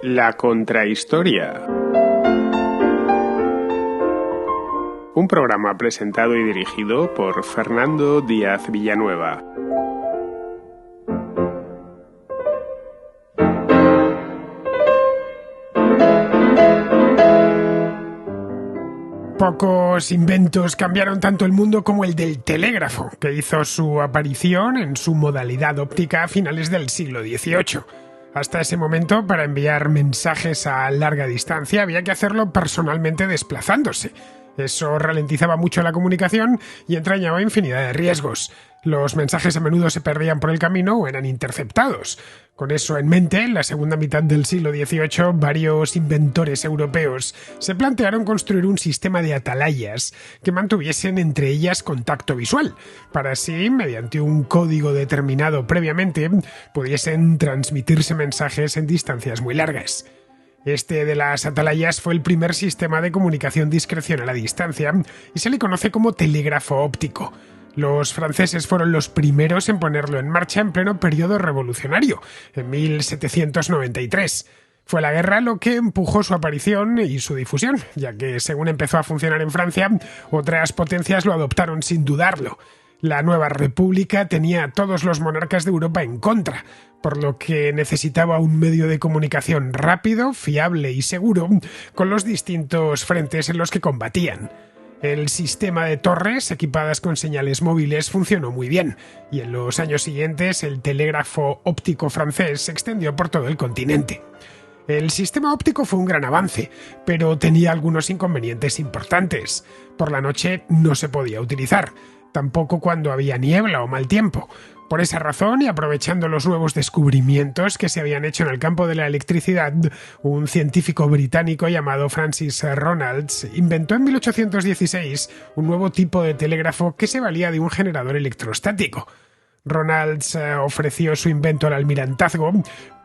La Contrahistoria. Un programa presentado y dirigido por Fernando Díaz Villanueva. Pocos inventos cambiaron tanto el mundo como el del telégrafo, que hizo su aparición en su modalidad óptica a finales del siglo XVIII. Hasta ese momento, para enviar mensajes a larga distancia, había que hacerlo personalmente desplazándose. Eso ralentizaba mucho la comunicación y entrañaba infinidad de riesgos. Los mensajes a menudo se perdían por el camino o eran interceptados. Con eso en mente, en la segunda mitad del siglo XVIII, varios inventores europeos se plantearon construir un sistema de atalayas que mantuviesen entre ellas contacto visual, para así, mediante un código determinado previamente, pudiesen transmitirse mensajes en distancias muy largas. Este de las atalayas fue el primer sistema de comunicación discrecional a distancia y se le conoce como telégrafo óptico. Los franceses fueron los primeros en ponerlo en marcha en pleno periodo revolucionario, en 1793. Fue la guerra lo que empujó su aparición y su difusión, ya que según empezó a funcionar en Francia, otras potencias lo adoptaron sin dudarlo. La nueva república tenía a todos los monarcas de Europa en contra, por lo que necesitaba un medio de comunicación rápido, fiable y seguro con los distintos frentes en los que combatían. El sistema de torres equipadas con señales móviles funcionó muy bien, y en los años siguientes el telégrafo óptico francés se extendió por todo el continente. El sistema óptico fue un gran avance, pero tenía algunos inconvenientes importantes. Por la noche no se podía utilizar, tampoco cuando había niebla o mal tiempo. Por esa razón, y aprovechando los nuevos descubrimientos que se habían hecho en el campo de la electricidad, un científico británico llamado Francis Ronalds inventó en 1816 un nuevo tipo de telégrafo que se valía de un generador electrostático. Ronalds ofreció su invento al almirantazgo,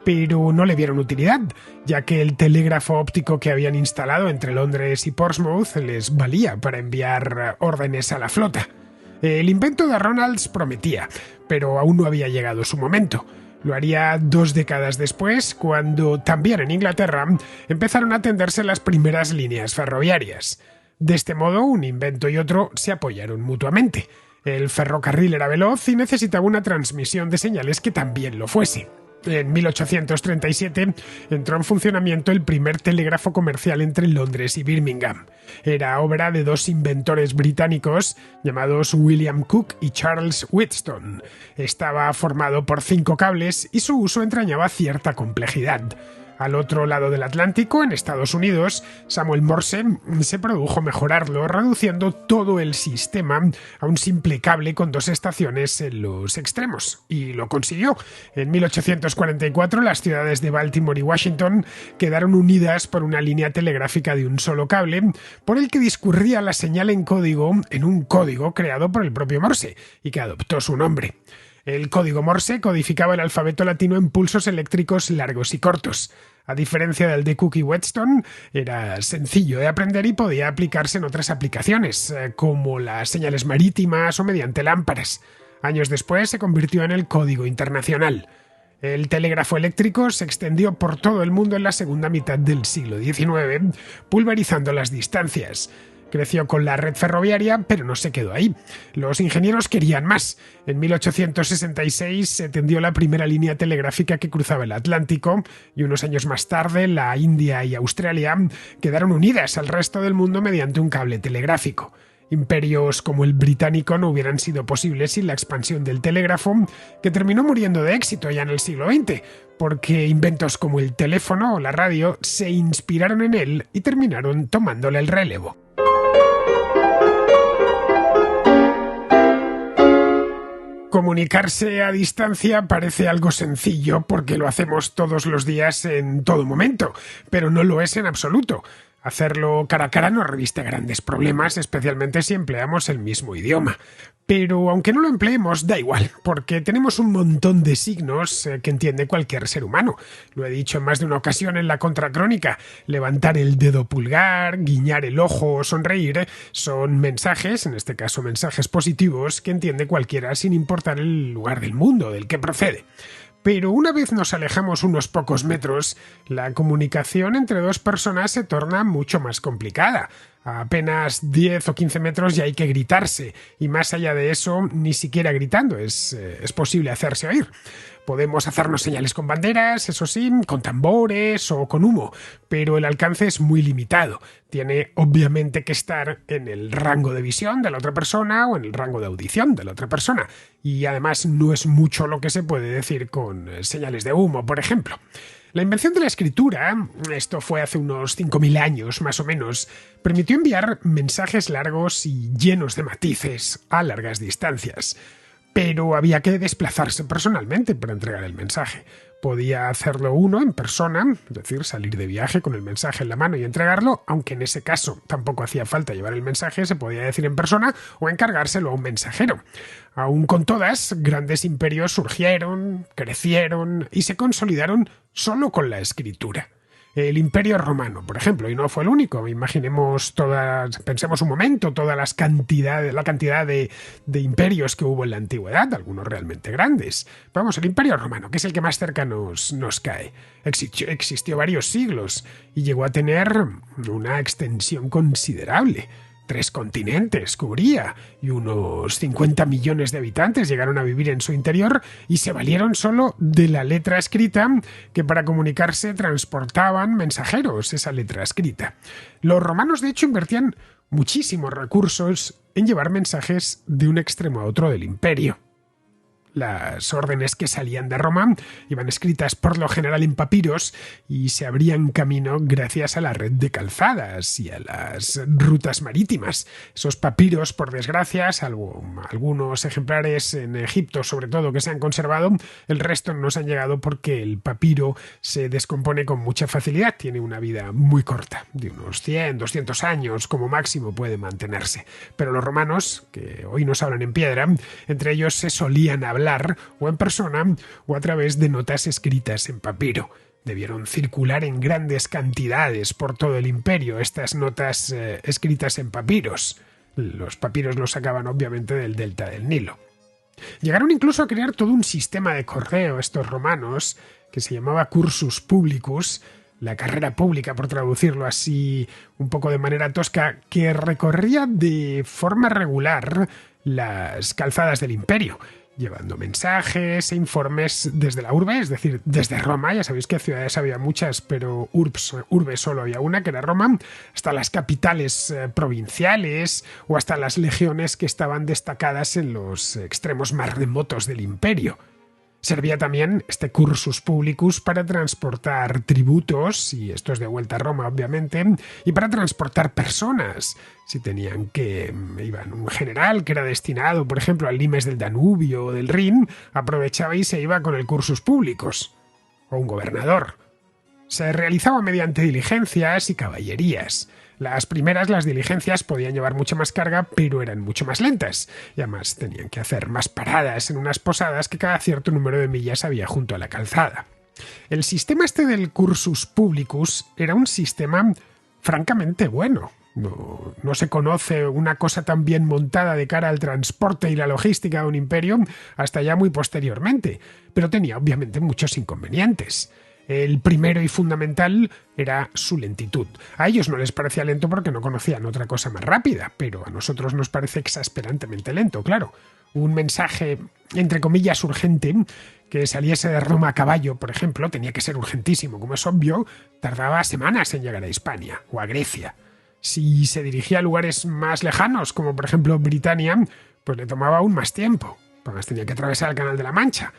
pero no le vieron utilidad, ya que el telégrafo óptico que habían instalado entre Londres y Portsmouth les valía para enviar órdenes a la flota. El invento de Ronalds prometía, pero aún no había llegado su momento. Lo haría 2 décadas después, cuando también en Inglaterra empezaron a tenderse las primeras líneas ferroviarias. De este modo, un invento y otro se apoyaron mutuamente. El ferrocarril era veloz y necesitaba una transmisión de señales que también lo fuese. En 1837 entró en funcionamiento el primer telégrafo comercial entre Londres y Birmingham. Era obra de 2 inventores británicos llamados William Cooke y Charles Wheatstone. Estaba formado por 5 cables y su uso entrañaba cierta complejidad. Al otro lado del Atlántico, en Estados Unidos, Samuel Morse se produjo mejorarlo, reduciendo todo el sistema a un simple cable con 2 estaciones en los extremos. Y lo consiguió. En 1844, las ciudades de Baltimore y Washington quedaron unidas por una línea telegráfica de un solo cable, por el que discurría la señal en un código creado por el propio Morse, y que adoptó su nombre. El código Morse codificaba el alfabeto latino en pulsos eléctricos largos y cortos. A diferencia del de Cooke y Wheatstone, era sencillo de aprender y podía aplicarse en otras aplicaciones, como las señales marítimas o mediante lámparas. Años después se convirtió en el código internacional. El telégrafo eléctrico se extendió por todo el mundo en la segunda mitad del siglo XIX, pulverizando las distancias. Creció con la red ferroviaria, pero no se quedó ahí. Los ingenieros querían más. En 1866 se tendió la primera línea telegráfica que cruzaba el Atlántico, y unos años más tarde la India y Australia quedaron unidas al resto del mundo mediante un cable telegráfico. Imperios como el británico no hubieran sido posibles sin la expansión del telégrafo, que terminó muriendo de éxito ya en el siglo XX, porque inventos como el teléfono o la radio se inspiraron en él y terminaron tomándole el relevo. Comunicarse a distancia parece algo sencillo porque lo hacemos todos los días en todo momento, pero no lo es en absoluto. Hacerlo cara a cara no reviste grandes problemas, especialmente si empleamos el mismo idioma. Pero aunque no lo empleemos, da igual, porque tenemos un montón de signos que entiende cualquier ser humano. Lo he dicho en más de una ocasión en la contracrónica. Levantar el dedo pulgar, guiñar el ojo o sonreír son mensajes, en este caso mensajes positivos, que entiende cualquiera sin importar el lugar del mundo del que procede. Pero una vez nos alejamos unos pocos metros, la comunicación entre dos personas se torna mucho más complicada. A apenas 10 o 15 metros ya hay que gritarse, y más allá de eso, ni siquiera gritando es posible hacerse oír. Podemos hacernos señales con banderas, eso sí, con tambores o con humo, pero el alcance es muy limitado. Tiene obviamente que estar en el rango de visión de la otra persona o en el rango de audición de la otra persona. Y además no es mucho lo que se puede decir con señales de humo, por ejemplo. La invención de la escritura, esto fue hace unos 5.000 años más o menos, permitió enviar mensajes largos y llenos de matices a largas distancias. Pero había que desplazarse personalmente para entregar el mensaje. Podía hacerlo uno en persona, es decir, salir de viaje con el mensaje en la mano y entregarlo, aunque en ese caso tampoco hacía falta llevar el mensaje, se podía decir en persona o encargárselo a un mensajero. Aún con todas, grandes imperios surgieron, crecieron y se consolidaron solo con la escritura. El Imperio Romano, por ejemplo, y no fue el único. Pensemos un momento, la cantidad de imperios que hubo en la antigüedad, algunos realmente grandes. Vamos, el Imperio Romano, que es el que más cerca nos cae. Existió varios siglos y llegó a tener una extensión considerable. 3 continentes cubría y unos 50 millones de habitantes llegaron a vivir en su interior y se valieron solo de la letra escrita, que para comunicarse transportaban mensajeros, esa letra escrita. Los romanos, de hecho, invertían muchísimos recursos en llevar mensajes de un extremo a otro del imperio. Las órdenes que salían de Roma iban escritas por lo general en papiros y se abrían camino gracias a la red de calzadas y a las rutas marítimas. Esos papiros, por desgracia, salvo algunos ejemplares en Egipto, sobre todo, que se han conservado, el resto no se han llegado porque el papiro se descompone con mucha facilidad. Tiene una vida muy corta, de unos 100, 200 años como máximo puede mantenerse. Pero los romanos, que hoy nos hablan en piedra, entre ellos se solían hablar o en persona o a través de notas escritas en papiro. Debieron circular en grandes cantidades por todo el imperio estas notas escritas en papiros. Los papiros los sacaban obviamente del delta del Nilo. Llegaron incluso a crear todo un sistema de correo estos romanos que se llamaba cursus publicus, la carrera pública, por traducirlo así un poco de manera tosca, que recorría de forma regular las calzadas del imperio, llevando mensajes e informes desde la urbe, es decir, desde Roma. Ya sabéis que ciudades había muchas, pero urbe solo había una, que era Roma, hasta las capitales provinciales o hasta las legiones que estaban destacadas en los extremos más remotos del imperio. Servía también este cursus publicus para transportar tributos, y esto es de vuelta a Roma obviamente, y para transportar personas. Si iban un general que era destinado, por ejemplo, al limes del Danubio o del Rin, aprovechaba y se iba con el cursus publicus. O un gobernador. Se realizaba mediante diligencias y caballerías. Las diligencias podían llevar mucha más carga, pero eran mucho más lentas. Y además tenían que hacer más paradas en unas posadas que cada cierto número de millas había junto a la calzada. El sistema del cursus publicus era un sistema francamente bueno. No se conoce una cosa tan bien montada de cara al transporte y la logística de un imperio hasta ya muy posteriormente, pero tenía obviamente muchos inconvenientes. El primero y fundamental era su lentitud. A ellos no les parecía lento porque no conocían otra cosa más rápida, pero a nosotros nos parece exasperantemente lento, claro. Un mensaje, entre comillas, urgente, que saliese de Roma a caballo, por ejemplo, tenía que ser urgentísimo, como es obvio, tardaba semanas en llegar a Hispania o a Grecia. Si se dirigía a lugares más lejanos, como por ejemplo Britania, pues le tomaba aún más tiempo. Además tenía que atravesar el Canal de la Mancha.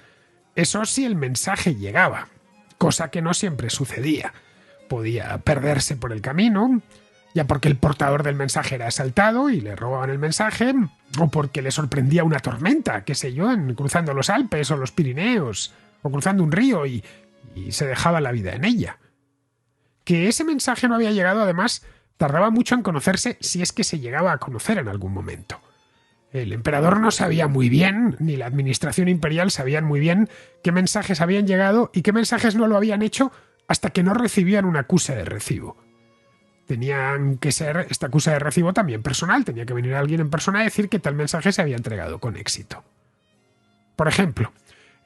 Eso sí, el mensaje llegaba, cosa que no siempre sucedía. Podía perderse por el camino, ya porque el portador del mensaje era asaltado y le robaban el mensaje, o porque le sorprendía una tormenta, qué sé yo, cruzando los Alpes o los Pirineos, o cruzando un río y se dejaba la vida en ella. Que ese mensaje no había llegado, además, tardaba mucho en conocerse, si es que se llegaba a conocer en algún momento. El emperador no sabía muy bien, ni la administración imperial sabían muy bien qué mensajes habían llegado y qué mensajes no lo habían hecho hasta que no recibían una acusa de recibo. Tenían que ser esta acusa de recibo también personal, tenía que venir alguien en persona a decir que tal mensaje se había entregado con éxito. Por ejemplo,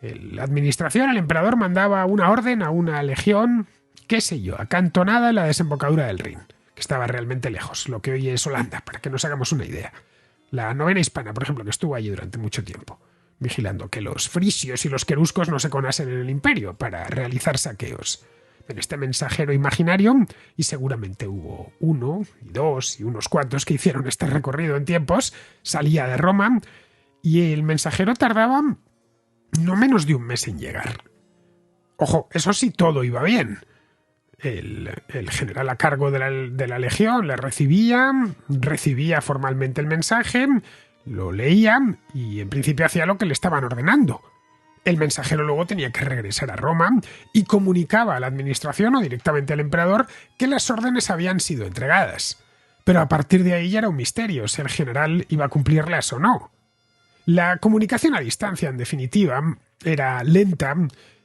La administración, el emperador mandaba una orden a una legión, qué sé yo, acantonada en la desembocadura del Rin, que estaba realmente lejos, lo que hoy es Holanda, para que nos hagamos una idea. La novena hispana, por ejemplo, que estuvo allí durante mucho tiempo, vigilando que los frisios y los queruscos no se conasen en el imperio para realizar saqueos. En este mensajero imaginario, y seguramente hubo uno, y dos, y unos cuantos que hicieron este recorrido en tiempos, salía de Roma, y el mensajero tardaba no menos de un mes en llegar. Ojo, eso sí, todo iba bien. El general a cargo de la legión le recibía formalmente el mensaje, lo leía y en principio hacía lo que le estaban ordenando. El mensajero luego tenía que regresar a Roma y comunicaba a la administración o directamente al emperador que las órdenes habían sido entregadas. Pero a partir de ahí ya era un misterio si el general iba a cumplirlas o no. La comunicación a distancia, en definitiva, era lenta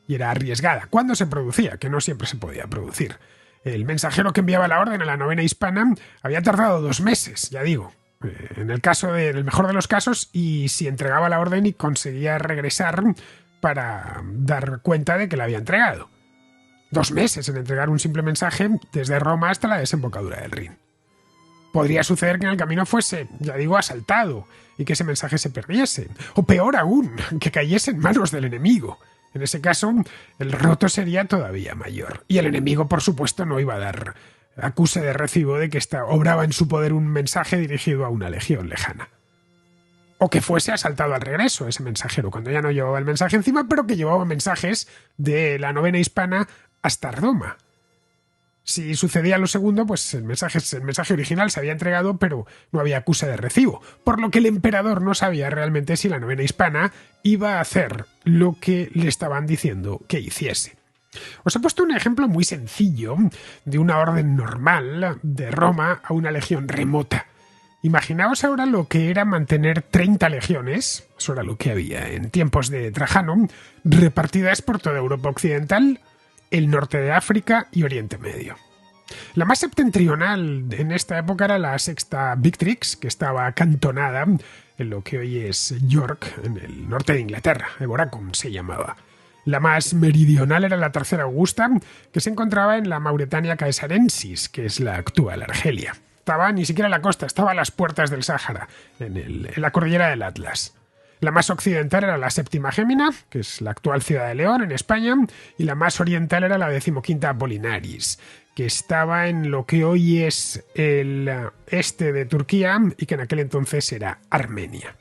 y era arriesgada. ¿Cuándo se producía? Que no siempre se podía producir. El mensajero que enviaba la orden a la novena hispana había tardado 2 meses, ya digo, en el mejor de los casos, y si entregaba la orden y conseguía regresar para dar cuenta de que la había entregado. 2 meses en entregar un simple mensaje desde Roma hasta la desembocadura del Rin. Podría suceder que en el camino fuese, ya digo, asaltado y que ese mensaje se perdiese. O peor aún, que cayese en manos del enemigo. En ese caso, el roto sería todavía mayor. Y el enemigo, por supuesto, no iba a dar acuse de recibo de que obraba en su poder un mensaje dirigido a una legión lejana. O que fuese asaltado al regreso ese mensajero, cuando ya no llevaba el mensaje encima, pero que llevaba mensajes de la novena hispana hasta Roma. Si sucedía lo segundo, pues el mensaje original se había entregado, pero no había acuse de recibo, por lo que el emperador no sabía realmente si la novena hispana iba a hacer lo que le estaban diciendo que hiciese. Os he puesto un ejemplo muy sencillo de una orden normal de Roma a una legión remota. Imaginaos ahora lo que era mantener 30 legiones, eso era lo que había en tiempos de Trajano, repartidas por toda Europa occidental, el norte de África y Oriente Medio. La más septentrional en esta época era la sexta Victrix, que estaba acantonada en lo que hoy es York, en el norte de Inglaterra, Eboracum se llamaba. La más meridional era la tercera Augusta, que se encontraba en la Mauretania Caesarensis, que es la actual Argelia. Estaba ni siquiera en la costa, estaba a las puertas del Sáhara, en la cordillera del Atlas. La más occidental era la séptima Gémina, que es la actual Ciudad de León, en España, y la más oriental era la 15ª Apollinaris, que estaba en lo que hoy es el este de Turquía y que en aquel entonces era Armenia.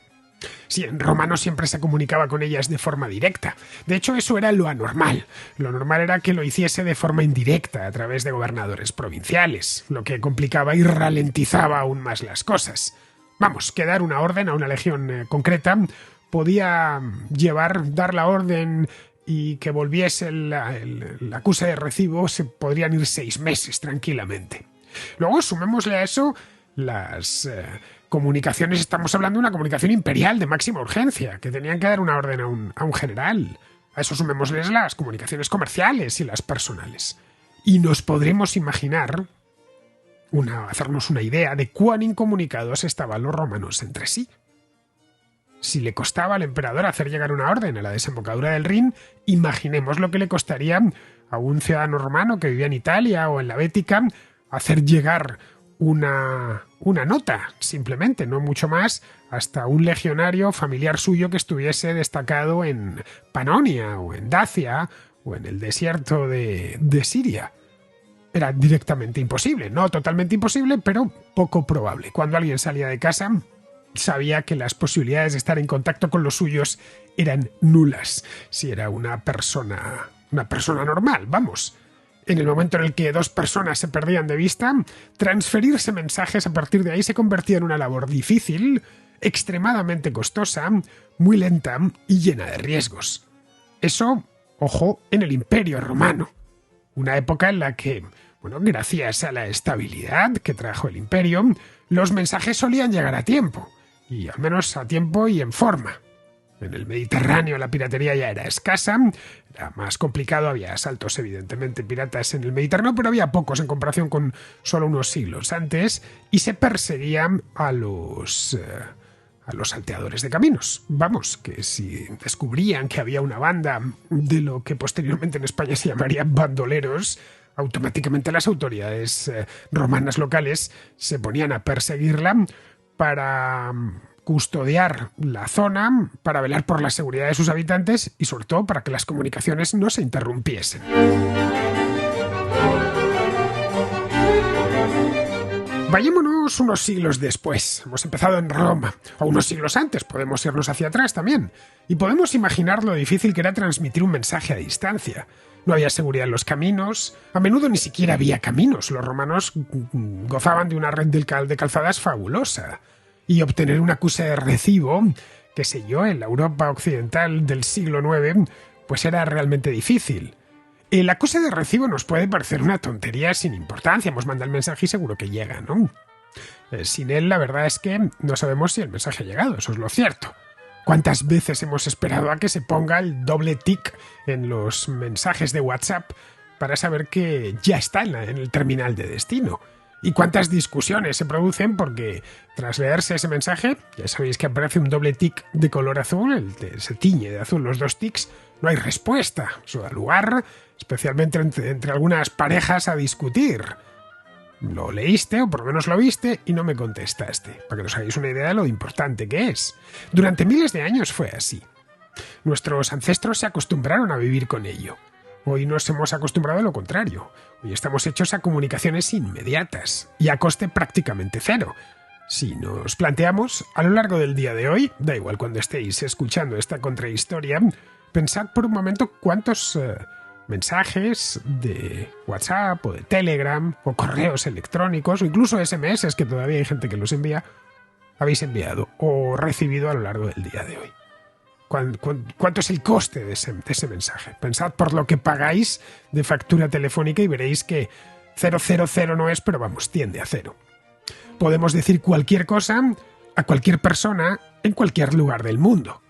Sí, en Roma no siempre se comunicaba con ellas de forma directa. De hecho, eso era lo anormal. Lo normal era que lo hiciese de forma indirecta, a través de gobernadores provinciales, lo que complicaba y ralentizaba aún más las cosas. Vamos, que dar una orden a una legión concreta podía dar la orden y que volviese el acuse de recibo, se podrían ir 6 meses tranquilamente. Luego, sumémosle a eso las comunicaciones. Estamos hablando de una comunicación imperial de máxima urgencia, que tenían que dar una orden a un general. A eso sumémosles las comunicaciones comerciales y las personales. Y nos podremos imaginar, hacernos una idea de cuán incomunicados estaban los romanos entre sí. Si le costaba al emperador hacer llegar una orden a la desembocadura del Rin, imaginemos lo que le costaría a un ciudadano romano que vivía en Italia o en la Bética hacer llegar una nota, simplemente, no mucho más, hasta un legionario familiar suyo que estuviese destacado en Panonia o en Dacia o en el desierto de Siria. Era directamente imposible, no totalmente imposible, pero poco probable. Cuando alguien salía de casa, sabía que las posibilidades de estar en contacto con los suyos eran nulas, si era una persona normal, vamos. En el momento en el que 2 personas se perdían de vista, transferirse mensajes a partir de ahí se convertía en una labor difícil, extremadamente costosa, muy lenta y llena de riesgos. Eso, ojo, en el Imperio Romano. Una época en la que, gracias a la estabilidad que trajo el imperio, los mensajes solían llegar a tiempo, y al menos a tiempo y en forma. En el Mediterráneo la piratería ya era escasa, era más complicado, había asaltos evidentemente piratas en el Mediterráneo, pero había pocos en comparación con solo unos siglos antes, y se perseguían a los a los salteadores de caminos. Vamos, que si descubrían que había una banda de lo que posteriormente en España se llamaría bandoleros, automáticamente las autoridades romanas locales se ponían a perseguirla para custodiar la zona, para velar por la seguridad de sus habitantes y sobre todo para que las comunicaciones no se interrumpiesen. Vayámonos unos siglos después. Hemos empezado en Roma, o unos siglos antes, podemos irnos hacia atrás también. Y podemos imaginar lo difícil que era transmitir un mensaje a distancia. No había seguridad en los caminos, a menudo ni siquiera había caminos. Los romanos gozaban de una red de calzadas fabulosa. Y obtener un acuse de recibo, qué sé yo, en la Europa occidental del siglo IX, pues era realmente difícil. El acuse de recibo nos puede parecer una tontería sin importancia. Hemos mandado el mensaje y seguro que llega, ¿no? Sin él, la verdad es que no sabemos si el mensaje ha llegado, eso es lo cierto. ¿Cuántas veces hemos esperado a que se ponga el doble tic en los mensajes de WhatsApp para saber que ya está en el terminal de destino? ¿Y cuántas discusiones se producen porque tras leerse ese mensaje, ya sabéis que aparece un doble tic de color azul, se tiñe de azul los dos tics, no hay respuesta? Eso da lugar, especialmente entre algunas parejas, a discutir. Lo leíste, o por lo menos lo viste, y no me contestaste, para que os hagáis una idea de lo importante que es. Durante miles de años fue así. Nuestros ancestros se acostumbraron a vivir con ello. Hoy nos hemos acostumbrado a lo contrario. Hoy estamos hechos a comunicaciones inmediatas y a coste prácticamente cero. Si nos planteamos, a lo largo del día de hoy, da igual cuando estéis escuchando esta contrahistoria, pensad por un momento cuántos mensajes de WhatsApp o de Telegram o correos electrónicos o incluso SMS, que todavía hay gente que los envía, habéis enviado o recibido a lo largo del día de hoy. ¿Cuánto es el coste de ese mensaje? Pensad por lo que pagáis de factura telefónica y veréis que 000 no es, pero vamos, tiende a cero. Podemos decir cualquier cosa a cualquier persona en cualquier lugar del mundo.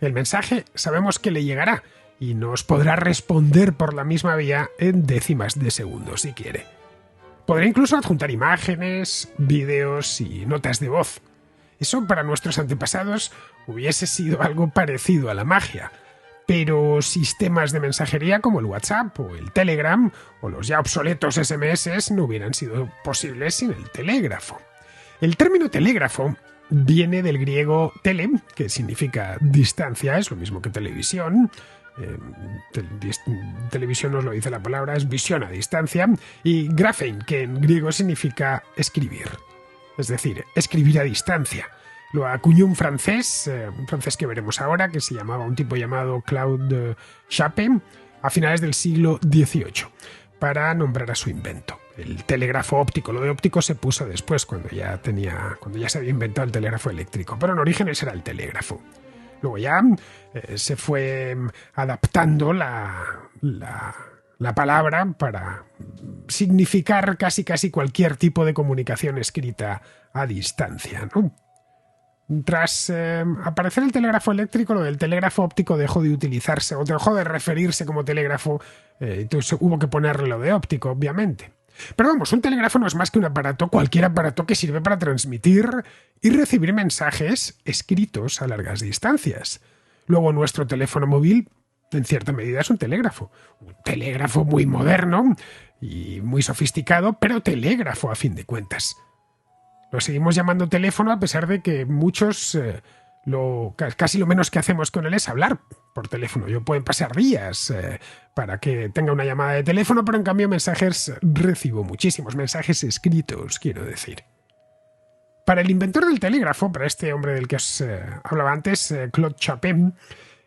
El mensaje sabemos que le llegará y nos podrá responder por la misma vía en décimas de segundo si quiere. Podrá incluso adjuntar imágenes, vídeos y notas de voz. Eso para nuestros antepasados hubiese sido algo parecido a la magia, pero sistemas de mensajería como el WhatsApp o el Telegram o los ya obsoletos SMS no hubieran sido posibles sin el telégrafo. El término telégrafo viene del griego tele, que significa distancia, es lo mismo que televisión. Televisión nos lo dice la palabra, es visión a distancia, y graphein, que en griego significa escribir. Es decir, escribir a distancia. Lo acuñó un francés que veremos ahora, que se llamaba un tipo llamado Claude Chappe, a finales del siglo XVIII, para nombrar a su invento. El telégrafo óptico. Lo de óptico se puso después, cuando ya se había inventado el telégrafo eléctrico, pero en origen ese era el telégrafo. Luego ya se fue adaptando la palabra para significar casi cualquier tipo de comunicación escrita a distancia, ¿no? Tras aparecer el telégrafo eléctrico, lo del telégrafo óptico dejó de utilizarse o dejó de referirse como telégrafo, entonces hubo que ponerle lo de óptico, obviamente. Pero vamos, un telégrafo no es más que un aparato, cualquier aparato que sirve para transmitir y recibir mensajes escritos a largas distancias. Luego nuestro teléfono móvil, en cierta medida, es un telégrafo muy moderno y muy sofisticado, pero telégrafo a fin de cuentas. Lo seguimos llamando teléfono a pesar de que muchos casi lo menos que hacemos con él es hablar por teléfono. Yo pueden pasar días para que tenga una llamada de teléfono, pero en cambio mensajes recibo muchísimos, mensajes escritos, quiero decir. Para el inventor del telégrafo, para este hombre del que os hablaba antes, Claude Chappe,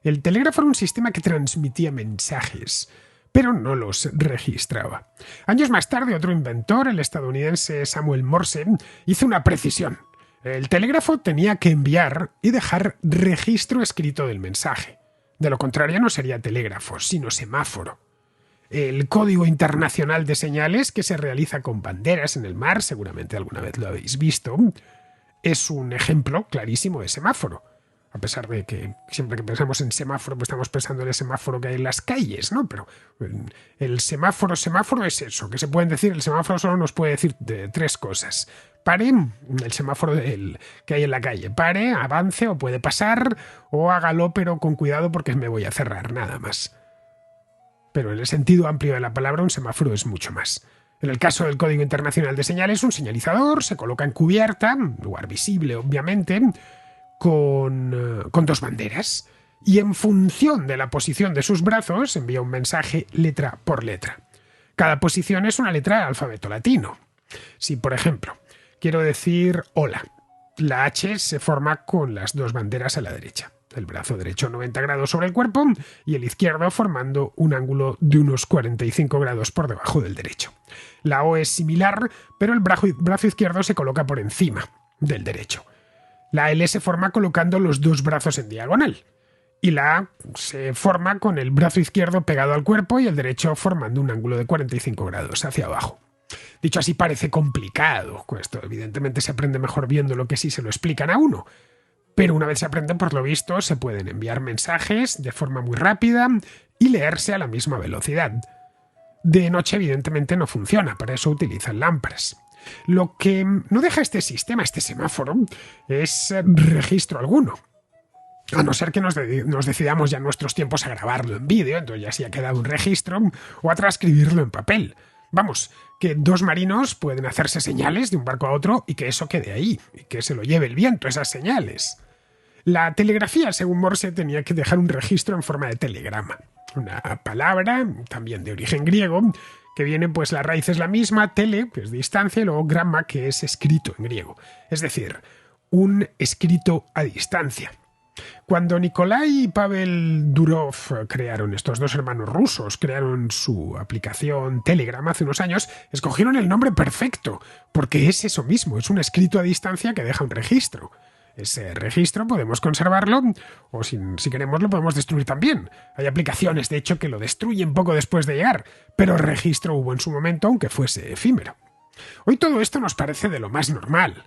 el telégrafo era un sistema que transmitía mensajes, pero no los registraba. Años más tarde, otro inventor, el estadounidense Samuel Morse, hizo una precisión. El telégrafo tenía que enviar y dejar registro escrito del mensaje. De lo contrario no sería telégrafo, sino semáforo. El Código Internacional de Señales, que se realiza con banderas en el mar, seguramente alguna vez lo habéis visto, es un ejemplo clarísimo de semáforo. A pesar de que siempre que pensamos en semáforo, pues estamos pensando en el semáforo que hay en las calles, ¿no? Pero el semáforo es eso, que se pueden decir, el semáforo solo nos puede decir tres cosas. pare, el semáforo que hay en la calle, pare, avance o puede pasar, o hágalo pero con cuidado porque me voy a cerrar, nada más. Pero en el sentido amplio de la palabra, un semáforo es mucho más. En el caso del Código Internacional de Señales, un señalizador se coloca en cubierta, lugar visible obviamente, con 2 banderas, y en función de la posición de sus brazos envía un mensaje letra por letra. Cada posición es una letra del alfabeto latino. Si, por ejemplo, quiero decir hola, la H se forma con las 2 banderas a la derecha. El brazo derecho 90 grados sobre el cuerpo y el izquierdo formando un ángulo de unos 45 grados por debajo del derecho. La O es similar, pero el brazo izquierdo se coloca por encima del derecho. La L se forma colocando los 2 brazos en diagonal. Y la A se forma con el brazo izquierdo pegado al cuerpo y el derecho formando un ángulo de 45 grados hacia abajo. Dicho así parece complicado. Esto evidentemente se aprende mejor viendo lo que sí se lo explican a uno. Pero una vez se aprende, por lo visto, se pueden enviar mensajes de forma muy rápida y leerse a la misma velocidad. De noche, evidentemente, no funciona, para eso utilizan lámparas. Lo que no deja este sistema, este semáforo, es registro alguno. A no ser que nos decidamos ya en nuestros tiempos a grabarlo en vídeo, entonces ya sí ha quedado un registro, o a transcribirlo en papel. Vamos, que 2 marinos pueden hacerse señales de un barco a otro y que eso quede ahí, y que se lo lleve el viento, esas señales. La telegrafía, según Morse, tenía que dejar un registro en forma de telegrama. Una palabra, también de origen griego, que viene, pues la raíz es la misma, tele, que es distancia, y luego grama, que es escrito en griego. Es decir, un escrito a distancia. Cuando Nikolai y Pavel Durov crearon, estos 2 hermanos rusos, crearon su aplicación Telegram hace unos años, escogieron el nombre perfecto, porque es eso mismo, es un escrito a distancia que deja un registro. Ese registro podemos conservarlo o si queremos lo podemos destruir también. Hay aplicaciones, de hecho, que lo destruyen poco después de llegar, pero registro hubo en su momento, aunque fuese efímero. Hoy todo esto nos parece de lo más normal.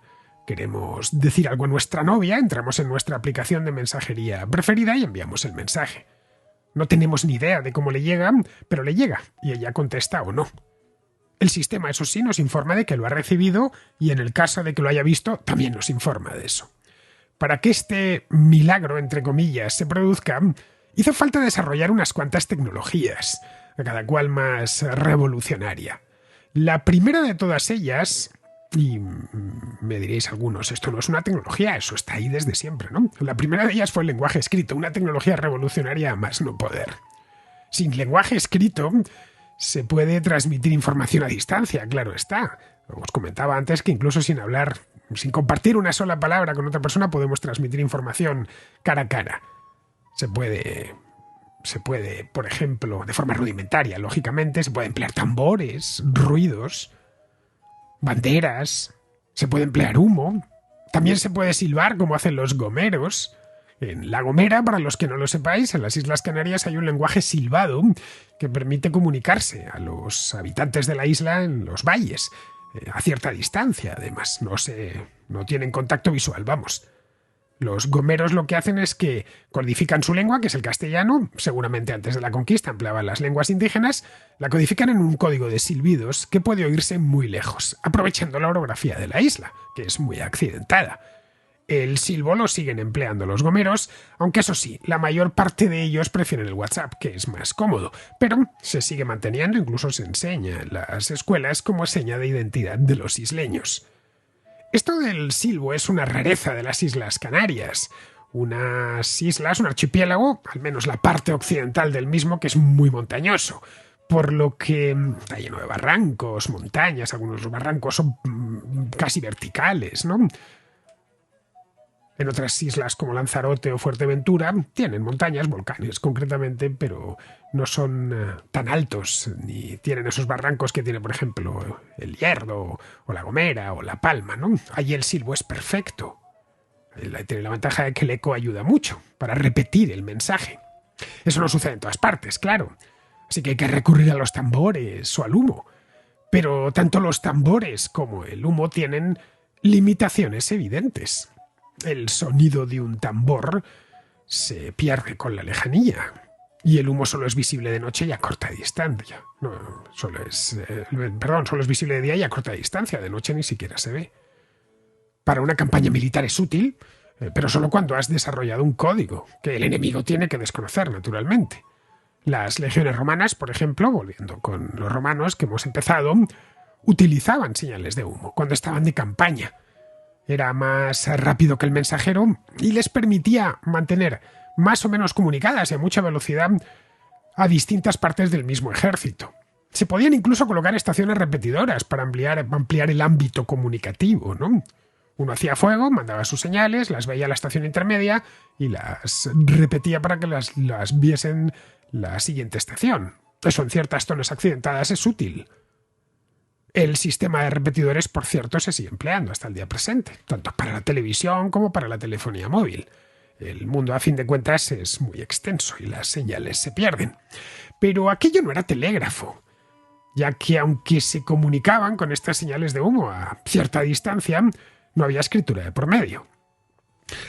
Queremos decir algo a nuestra novia, entramos en nuestra aplicación de mensajería preferida y enviamos el mensaje. No tenemos ni idea de cómo le llega, pero le llega y ella contesta o no. El sistema, eso sí, nos informa de que lo ha recibido y en el caso de que lo haya visto, también nos informa de eso. Para que este milagro, entre comillas, se produzca, hizo falta desarrollar unas cuantas tecnologías, cada cual más revolucionaria. La primera de todas ellas, y me diréis algunos, esto no es una tecnología, eso está ahí desde siempre, ¿no? La primera de ellas fue el lenguaje escrito, una tecnología revolucionaria a más no poder. Sin lenguaje escrito se puede transmitir información a distancia, claro está. Os comentaba antes que incluso sin hablar, sin compartir una sola palabra con otra persona, podemos transmitir información cara a cara. Se puede, por ejemplo, de forma rudimentaria, lógicamente, se puede emplear tambores, ruidos, banderas, se puede emplear humo, también se puede silbar como hacen los gomeros. En La Gomera, para los que no lo sepáis, en las Islas Canarias hay un lenguaje silbado que permite comunicarse a los habitantes de la isla en los valles, a cierta distancia, además, no tienen contacto visual, vamos. Los gomeros lo que hacen es que codifican su lengua, que es el castellano, seguramente antes de la conquista empleaban las lenguas indígenas, la codifican en un código de silbidos que puede oírse muy lejos, aprovechando la orografía de la isla, que es muy accidentada. El silbo lo siguen empleando los gomeros, aunque eso sí, la mayor parte de ellos prefieren el WhatsApp, que es más cómodo, pero se sigue manteniendo, incluso se enseña en las escuelas como seña de identidad de los isleños. Esto del silbo es una rareza de las Islas Canarias. Unas islas, un archipiélago, al menos la parte occidental del mismo, que es muy montañoso, por lo que está lleno de barrancos, montañas, algunos de los barrancos son casi verticales, ¿no? En otras islas como Lanzarote o Fuerteventura tienen montañas, volcanes concretamente, pero no son tan altos ni tienen esos barrancos que tiene, por ejemplo, el Hierro o La Gomera o La Palma, ¿no? Allí el silbo es perfecto. Tiene la ventaja de que el eco ayuda mucho para repetir el mensaje. Eso no sucede en todas partes, claro. Así que hay que recurrir a los tambores o al humo. Pero tanto los tambores como el humo tienen limitaciones evidentes. El sonido de un tambor se pierde con la lejanía y el humo solo es visible de noche y a corta distancia. Solo es visible de día y a corta distancia, de noche ni siquiera se ve. Para una campaña militar es útil, pero solo cuando has desarrollado un código, que el enemigo tiene que desconocer, naturalmente. Las legiones romanas, por ejemplo, volviendo con los romanos que hemos empezado, utilizaban señales de humo cuando estaban de campaña. Era más rápido que el mensajero y les permitía mantener más o menos comunicadas y a mucha velocidad a distintas partes del mismo ejército. Se podían incluso colocar estaciones repetidoras para ampliar el ámbito comunicativo, ¿no? Uno hacía fuego, mandaba sus señales, las veía a la estación intermedia y las repetía para que las viesen la siguiente estación. Eso en ciertas zonas accidentadas es útil. El sistema de repetidores, por cierto, se sigue empleando hasta el día presente, tanto para la televisión como para la telefonía móvil. El mundo, a fin de cuentas, es muy extenso y las señales se pierden. Pero aquello no era telégrafo, ya que aunque se comunicaban con estas señales de humo a cierta distancia, no había escritura de por medio.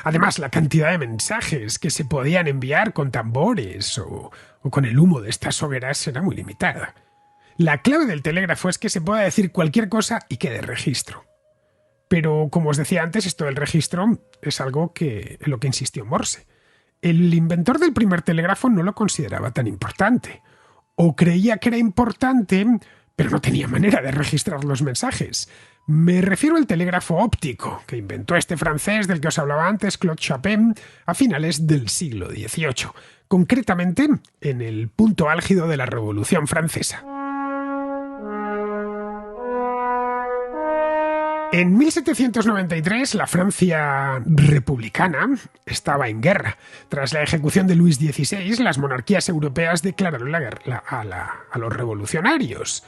Además, la cantidad de mensajes que se podían enviar con tambores o con el humo de estas hogueras era muy limitada. La clave del telégrafo es que se pueda decir cualquier cosa y quede registro. Pero, como os decía antes, esto del registro es algo en lo que insistió Morse. El inventor del primer telégrafo no lo consideraba tan importante. O creía que era importante, pero no tenía manera de registrar los mensajes. Me refiero al telégrafo óptico, que inventó este francés del que os hablaba antes, Claude Chapin, a finales del siglo XVIII, concretamente en el punto álgido de la Revolución Francesa. En 1793, la Francia republicana estaba en guerra. Tras la ejecución de Luis XVI, las monarquías europeas declararon la guerra a los revolucionarios.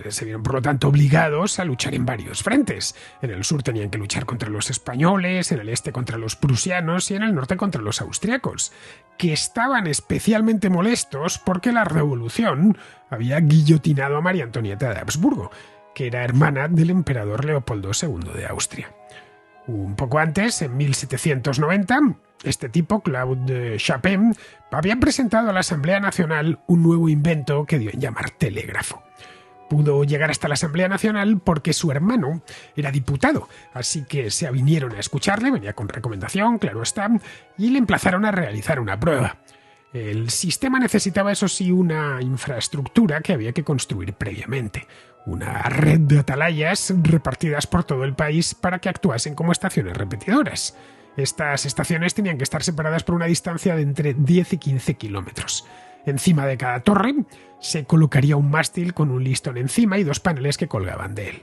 Se vieron, por lo tanto, obligados a luchar en varios frentes. En el sur tenían que luchar contra los españoles, en el este contra los prusianos y en el norte contra los austriacos, que estaban especialmente molestos porque la revolución había guillotinado a María Antonieta de Habsburgo, que era hermana del emperador Leopoldo II de Austria. Un poco antes, en 1790, este tipo, Claude Chapin, había presentado a la Asamblea Nacional un nuevo invento que dio en llamar telégrafo. Pudo llegar hasta la Asamblea Nacional porque su hermano era diputado, así que se vinieron a escucharle, venía con recomendación, claro está, y le emplazaron a realizar una prueba. El sistema necesitaba, eso sí, una infraestructura que había que construir previamente, una red de atalayas repartidas por todo el país para que actuasen como estaciones repetidoras. Estas estaciones tenían que estar separadas por una distancia de entre 10 y 15 kilómetros. Encima de cada torre se colocaría un mástil con un listón encima y dos paneles que colgaban de él.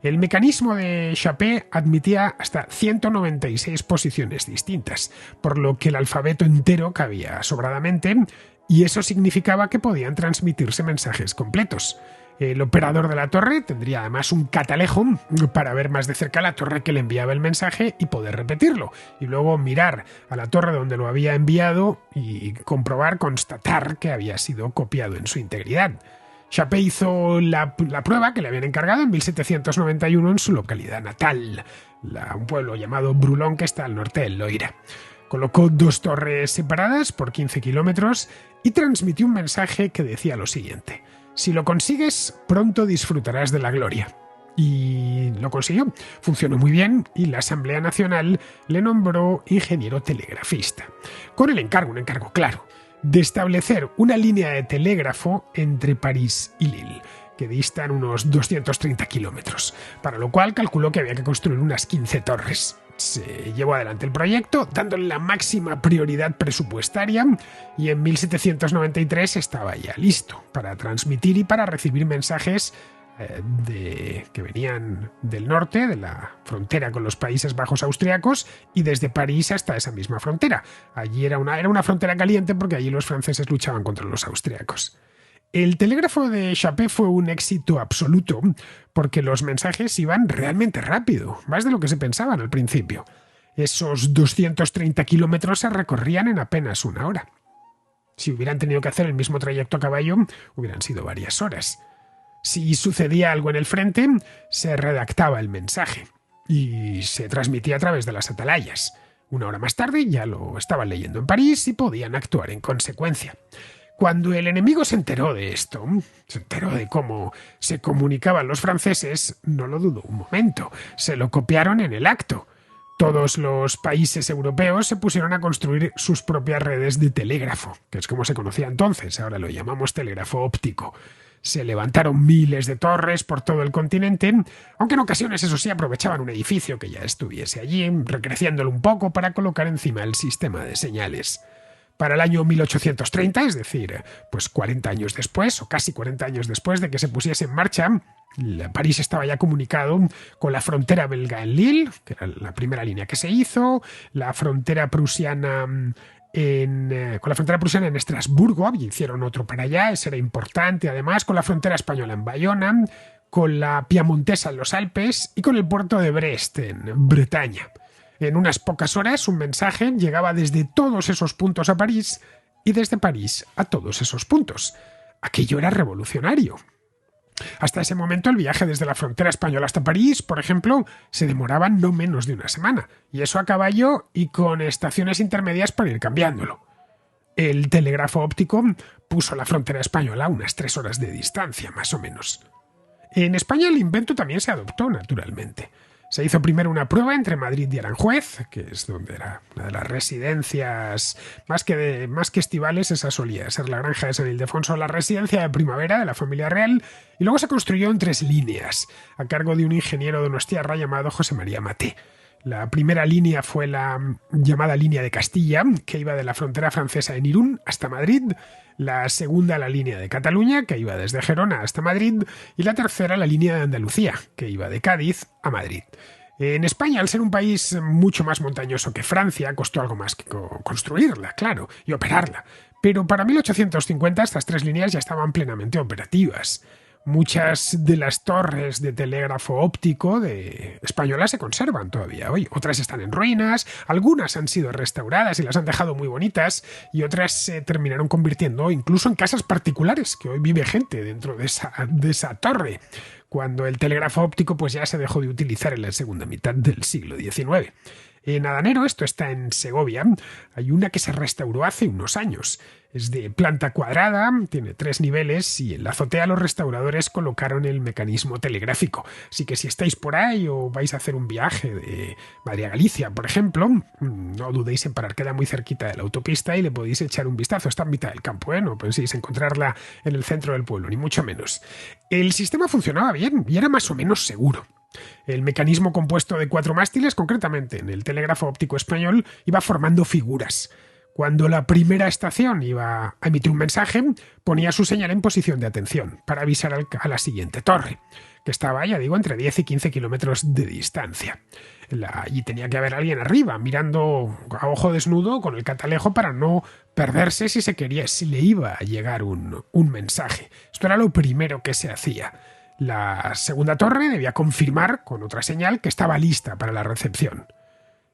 El mecanismo de Chapin admitía hasta 196 posiciones distintas, por lo que el alfabeto entero cabía sobradamente, y eso significaba que podían transmitirse mensajes completos. El operador de la torre tendría además un catalejo para ver más de cerca la torre que le enviaba el mensaje y poder repetirlo, y luego mirar a la torre donde lo había enviado y constatar que había sido copiado en su integridad. Chapin hizo la prueba que le habían encargado en 1791 en su localidad natal, un pueblo llamado Brulón, que está al norte del Loira. Colocó dos torres separadas por 15 kilómetros y transmitió un mensaje que decía lo siguiente: si lo consigues, pronto disfrutarás de la gloria. Y lo consiguió. Funcionó muy bien y la Asamblea Nacional le nombró ingeniero telegrafista, con un encargo claro, de establecer una línea de telégrafo entre París y Lille, que distan unos 230 kilómetros, para lo cual calculó que había que construir unas 15 torres. Se llevó adelante el proyecto, dándole la máxima prioridad presupuestaria, y en 1793 estaba ya listo para transmitir y para recibir mensajes que venían del norte, de la frontera con los Países Bajos austriacos, y desde París hasta esa misma frontera. Allí era una frontera caliente porque allí los franceses luchaban contra los austriacos. El telégrafo de Chapin fue un éxito absoluto porque los mensajes iban realmente rápido, más de lo que se pensaban al principio. Esos 230 kilómetros se recorrían en apenas una hora. Si hubieran tenido que hacer el mismo trayecto a caballo, hubieran sido varias horas. Si sucedía algo en el frente, se redactaba el mensaje y se transmitía a través de las atalayas. Una hora más tarde ya lo estaban leyendo en París y podían actuar en consecuencia. Cuando el enemigo se enteró de esto, se enteró de cómo se comunicaban los franceses, no lo dudó un momento, se lo copiaron en el acto. Todos los países europeos se pusieron a construir sus propias redes de telégrafo, que es como se conocía entonces, ahora lo llamamos telégrafo óptico. Se levantaron miles de torres por todo el continente, aunque en ocasiones, eso sí, aprovechaban un edificio que ya estuviese allí, recreciéndolo un poco para colocar encima el sistema de señales. Para el año 1830, es decir, pues 40 años después, o casi 40 años después de que se pusiese en marcha, París estaba ya comunicado con la frontera belga en Lille, que era la primera línea que se hizo, la frontera prusiana con la frontera prusiana en Estrasburgo, y hicieron otro para allá, ese era importante, además, con la frontera española en Bayona, con la piamontesa en los Alpes y con el puerto de Brest en Bretaña. En unas pocas horas un mensaje llegaba desde todos esos puntos a París y desde París a todos esos puntos. Aquello era revolucionario. Hasta ese momento el viaje desde la frontera española hasta París, por ejemplo, se demoraba no menos de una semana, y eso a caballo y con estaciones intermedias para ir cambiándolo. El telégrafo óptico puso la frontera española a unas 3 horas de distancia, más o menos. En España el invento también se adoptó, naturalmente. Se hizo primero una prueba entre Madrid y Aranjuez, que es donde era una de las residencias, más que estivales, esa solía ser la granja de San Ildefonso, la residencia de primavera de la familia real, y luego se construyó en 3 líneas, a cargo de un ingeniero donostiarra llamado José María Maté. La primera línea fue la llamada línea de Castilla, que iba de la frontera francesa en Irún hasta Madrid, la segunda la línea de Cataluña, que iba desde Gerona hasta Madrid, y la tercera la línea de Andalucía, que iba de Cádiz a Madrid. En España, al ser un país mucho más montañoso que Francia, costó algo más que construirla, claro, y operarla. Pero para 1850 estas 3 líneas ya estaban plenamente operativas. Muchas de las torres de telégrafo óptico de españolas se conservan todavía hoy. Otras están en ruinas, algunas han sido restauradas y las han dejado muy bonitas, y otras se terminaron convirtiendo incluso en casas particulares, que hoy vive gente dentro de esa torre, cuando el telégrafo óptico pues ya se dejó de utilizar en la segunda mitad del siglo XIX. En Adanero, esto está en Segovia, hay una que se restauró hace unos años. Es de planta cuadrada, tiene 3 niveles y en la azotea los restauradores colocaron el mecanismo telegráfico. Así que si estáis por ahí o vais a hacer un viaje de Madrid a Galicia, por ejemplo, no dudéis en parar, queda muy cerquita de la autopista y le podéis echar un vistazo. Está en mitad del campo, no penséis encontrarla en el centro del pueblo, ni mucho menos. El sistema funcionaba bien y era más o menos seguro. El mecanismo compuesto de 4 mástiles, concretamente en el telégrafo óptico español, iba formando figuras. Cuando la primera estación iba a emitir un mensaje, ponía su señal en posición de atención para avisar a la siguiente torre, que estaba, ya digo, entre 10 y 15 kilómetros de distancia. Y tenía que haber alguien arriba, mirando a ojo desnudo con el catalejo para no perderse si le iba a llegar un mensaje. Esto era lo primero que se hacía. La segunda torre debía confirmar con otra señal que estaba lista para la recepción.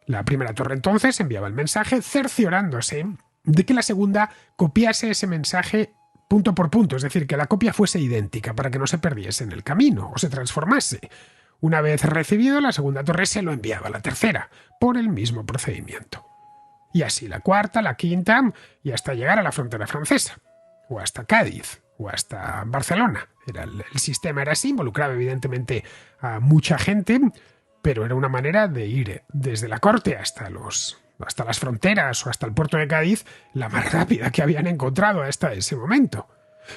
La primera torre entonces enviaba el mensaje cerciorándose de que la segunda copiase ese mensaje punto por punto, es decir, que la copia fuese idéntica para que no se perdiese en el camino o se transformase. Una vez recibido, la segunda torre se lo enviaba a la tercera, por el mismo procedimiento. Y así la cuarta, la quinta, y hasta llegar a la frontera francesa, o hasta Cádiz, o hasta Barcelona. El sistema era así, involucraba evidentemente a mucha gente, pero era una manera de ir desde la corte hasta las fronteras o hasta el puerto de Cádiz la más rápida que habían encontrado hasta ese momento.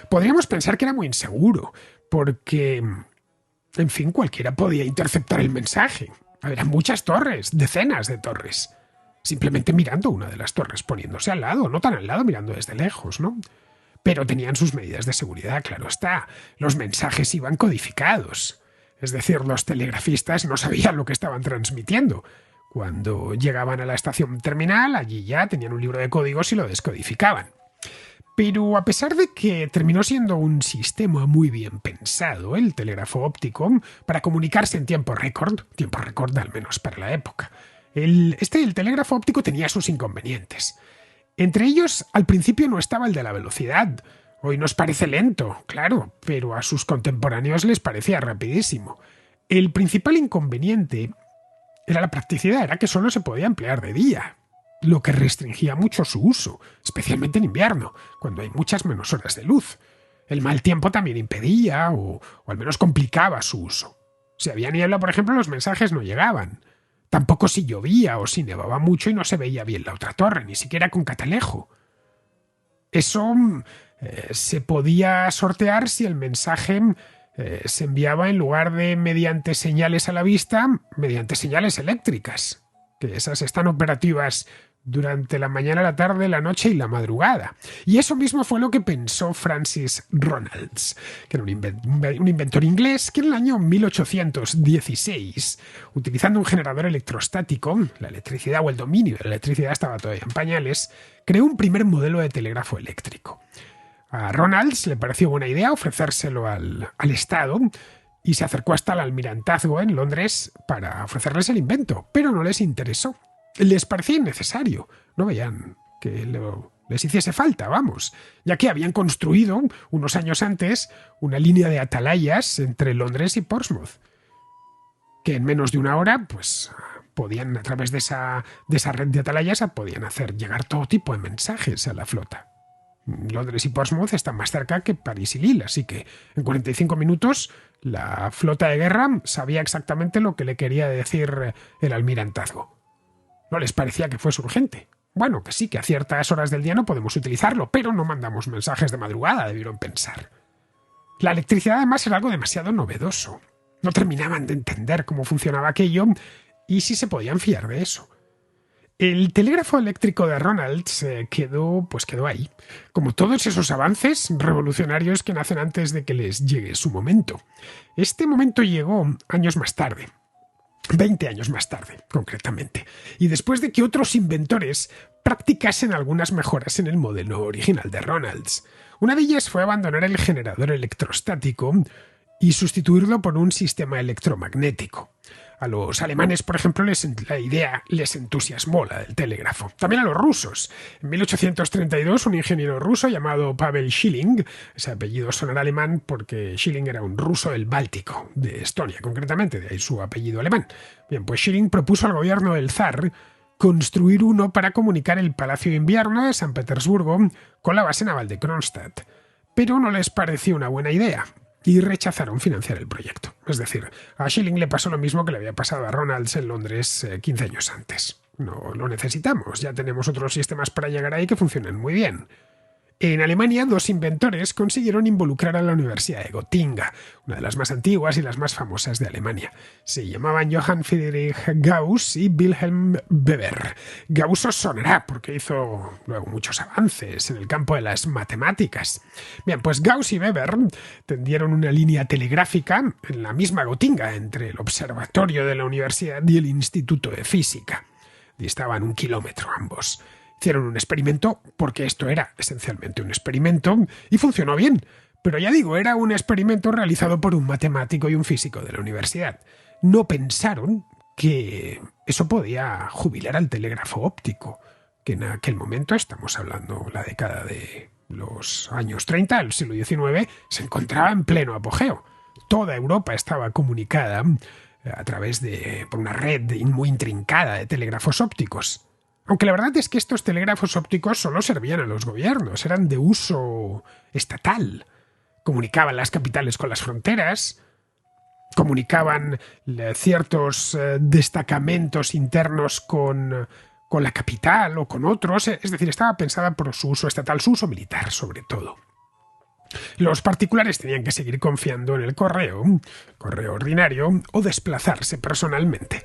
Podríamos pensar que era muy inseguro, porque, en fin, cualquiera podía interceptar el mensaje. Había muchas torres, decenas de torres. Simplemente mirando una de las torres, poniéndose al lado, no tan al lado, mirando desde lejos, ¿no? Pero tenían sus medidas de seguridad, claro está. Los mensajes iban codificados. Es decir, los telegrafistas no sabían lo que estaban transmitiendo. Cuando llegaban a la estación terminal, allí ya tenían un libro de códigos y lo descodificaban. Pero a pesar de que terminó siendo un sistema muy bien pensado, el telégrafo óptico, para comunicarse en tiempo récord al menos para la época, el telégrafo óptico tenía sus inconvenientes. Entre ellos, al principio no estaba el de la velocidad. Hoy nos parece lento, claro, pero a sus contemporáneos les parecía rapidísimo. El principal inconveniente era la practicidad, era que solo se podía emplear de día. lo que restringía mucho su uso, especialmente en invierno, cuando hay muchas menos horas de luz. El mal tiempo también impedía o al menos complicaba su uso. Si había niebla, por ejemplo, los mensajes no llegaban. Tampoco si llovía o si nevaba mucho y no se veía bien la otra torre, ni siquiera con catalejo. Eso se podía sortear si el mensaje se enviaba en lugar de mediante señales a la vista, mediante señales eléctricas, que esas están operativas durante la mañana, la tarde, la noche y la madrugada. Y eso mismo fue lo que pensó Francis Ronalds, que era un inventor inglés que en el año 1816, utilizando un generador electrostático, la electricidad o el dominio de la electricidad estaba todavía en pañales, creó un primer modelo de telégrafo eléctrico. A Ronalds le pareció buena idea ofrecérselo al Estado y se acercó hasta el almirantazgo en Londres para ofrecerles el invento, pero no les interesó. Les parecía innecesario, no veían que les hiciese falta, vamos, ya que habían construido unos años antes una línea de atalayas entre Londres y Portsmouth, que en menos de una hora, pues podían, a través de esa red de atalayas, podían hacer llegar todo tipo de mensajes a la flota. Londres y Portsmouth están más cerca que París y Lille, así que en 45 minutos la flota de guerra sabía exactamente lo que le quería decir el almirantazgo. No les parecía que fuese urgente. Bueno, que sí, que a ciertas horas del día no podemos utilizarlo, pero no mandamos mensajes de madrugada, debieron pensar. La electricidad además era algo demasiado novedoso. No terminaban de entender cómo funcionaba aquello y si se podían fiar de eso. El telégrafo eléctrico de Ronalds quedó ahí, como todos esos avances revolucionarios que nacen antes de que les llegue su momento. Este momento llegó años más tarde. 20 años más tarde, concretamente, y después de que otros inventores practicasen algunas mejoras en el modelo original de Ronalds. Una de ellas fue abandonar el generador electrostático y sustituirlo por un sistema electromagnético. A los alemanes, por ejemplo, la idea les entusiasmó, la del telégrafo. También a los rusos. En 1832, un ingeniero ruso llamado Pavel Schilling, ese apellido sonará alemán porque Schilling era un ruso del Báltico, de Estonia concretamente, de ahí su apellido alemán. Bien, pues Schilling propuso al gobierno del zar construir uno para comunicar el Palacio de Invierno de San Petersburgo con la base naval de Kronstadt. Pero no les pareció una buena idea y rechazaron financiar el proyecto. Es decir, a Schilling le pasó lo mismo que le había pasado a Ronalds en Londres 15 años antes. No lo necesitamos, ya tenemos otros sistemas para llegar ahí que funcionan muy bien. En Alemania, dos inventores consiguieron involucrar a la Universidad de Gotinga, una de las más antiguas y las más famosas de Alemania. Se llamaban Johann Friedrich Gauss y Wilhelm Weber. Gauss os sonará porque hizo luego muchos avances en el campo de las matemáticas. Bien, pues Gauss y Weber tendieron una línea telegráfica en la misma Gotinga entre el observatorio de la universidad y el Instituto de Física. Distaban 1 kilómetro ambos. Hicieron un experimento, porque esto era esencialmente un experimento, y funcionó bien. Pero ya digo, era un experimento realizado por un matemático y un físico de la universidad. No pensaron que eso podía jubilar al telégrafo óptico, que en aquel momento, estamos hablando la década de los años 30, el siglo XIX, se encontraba en pleno apogeo. Toda Europa estaba comunicada a través por una red muy intrincada de telégrafos ópticos. Aunque la verdad es que estos telégrafos ópticos solo servían a los gobiernos, eran de uso estatal. Comunicaban las capitales con las fronteras, comunicaban ciertos destacamentos internos con la capital o con otros, es decir, estaba pensada por su uso estatal, su uso militar sobre todo. Los particulares tenían que seguir confiando en el correo ordinario, o desplazarse personalmente.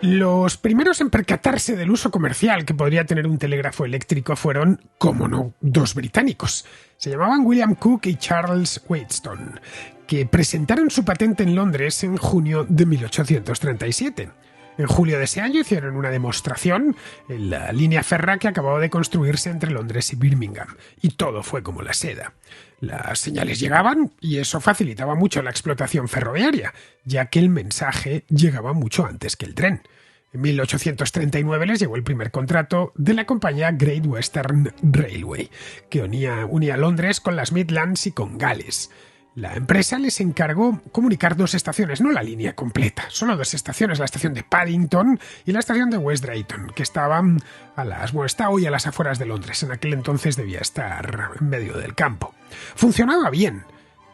Los primeros en percatarse del uso comercial que podría tener un telégrafo eléctrico fueron, como no, dos británicos. Se llamaban William Cooke y Charles Wheatstone, que presentaron su patente en Londres en junio de 1837. En julio de ese año hicieron una demostración en la línea férrea que acababa de construirse entre Londres y Birmingham, y todo fue como la seda. Las señales llegaban y eso facilitaba mucho la explotación ferroviaria, ya que el mensaje llegaba mucho antes que el tren. En 1839 les llegó el primer contrato de la compañía Great Western Railway, que unía Londres con las Midlands y con Gales. La empresa les encargó comunicar 2 estaciones, no la línea completa, solo 2 estaciones, la estación de Paddington y la estación de West Drayton, que estaban está hoy a las afueras de Londres. En aquel entonces debía estar en medio del campo. Funcionaba bien,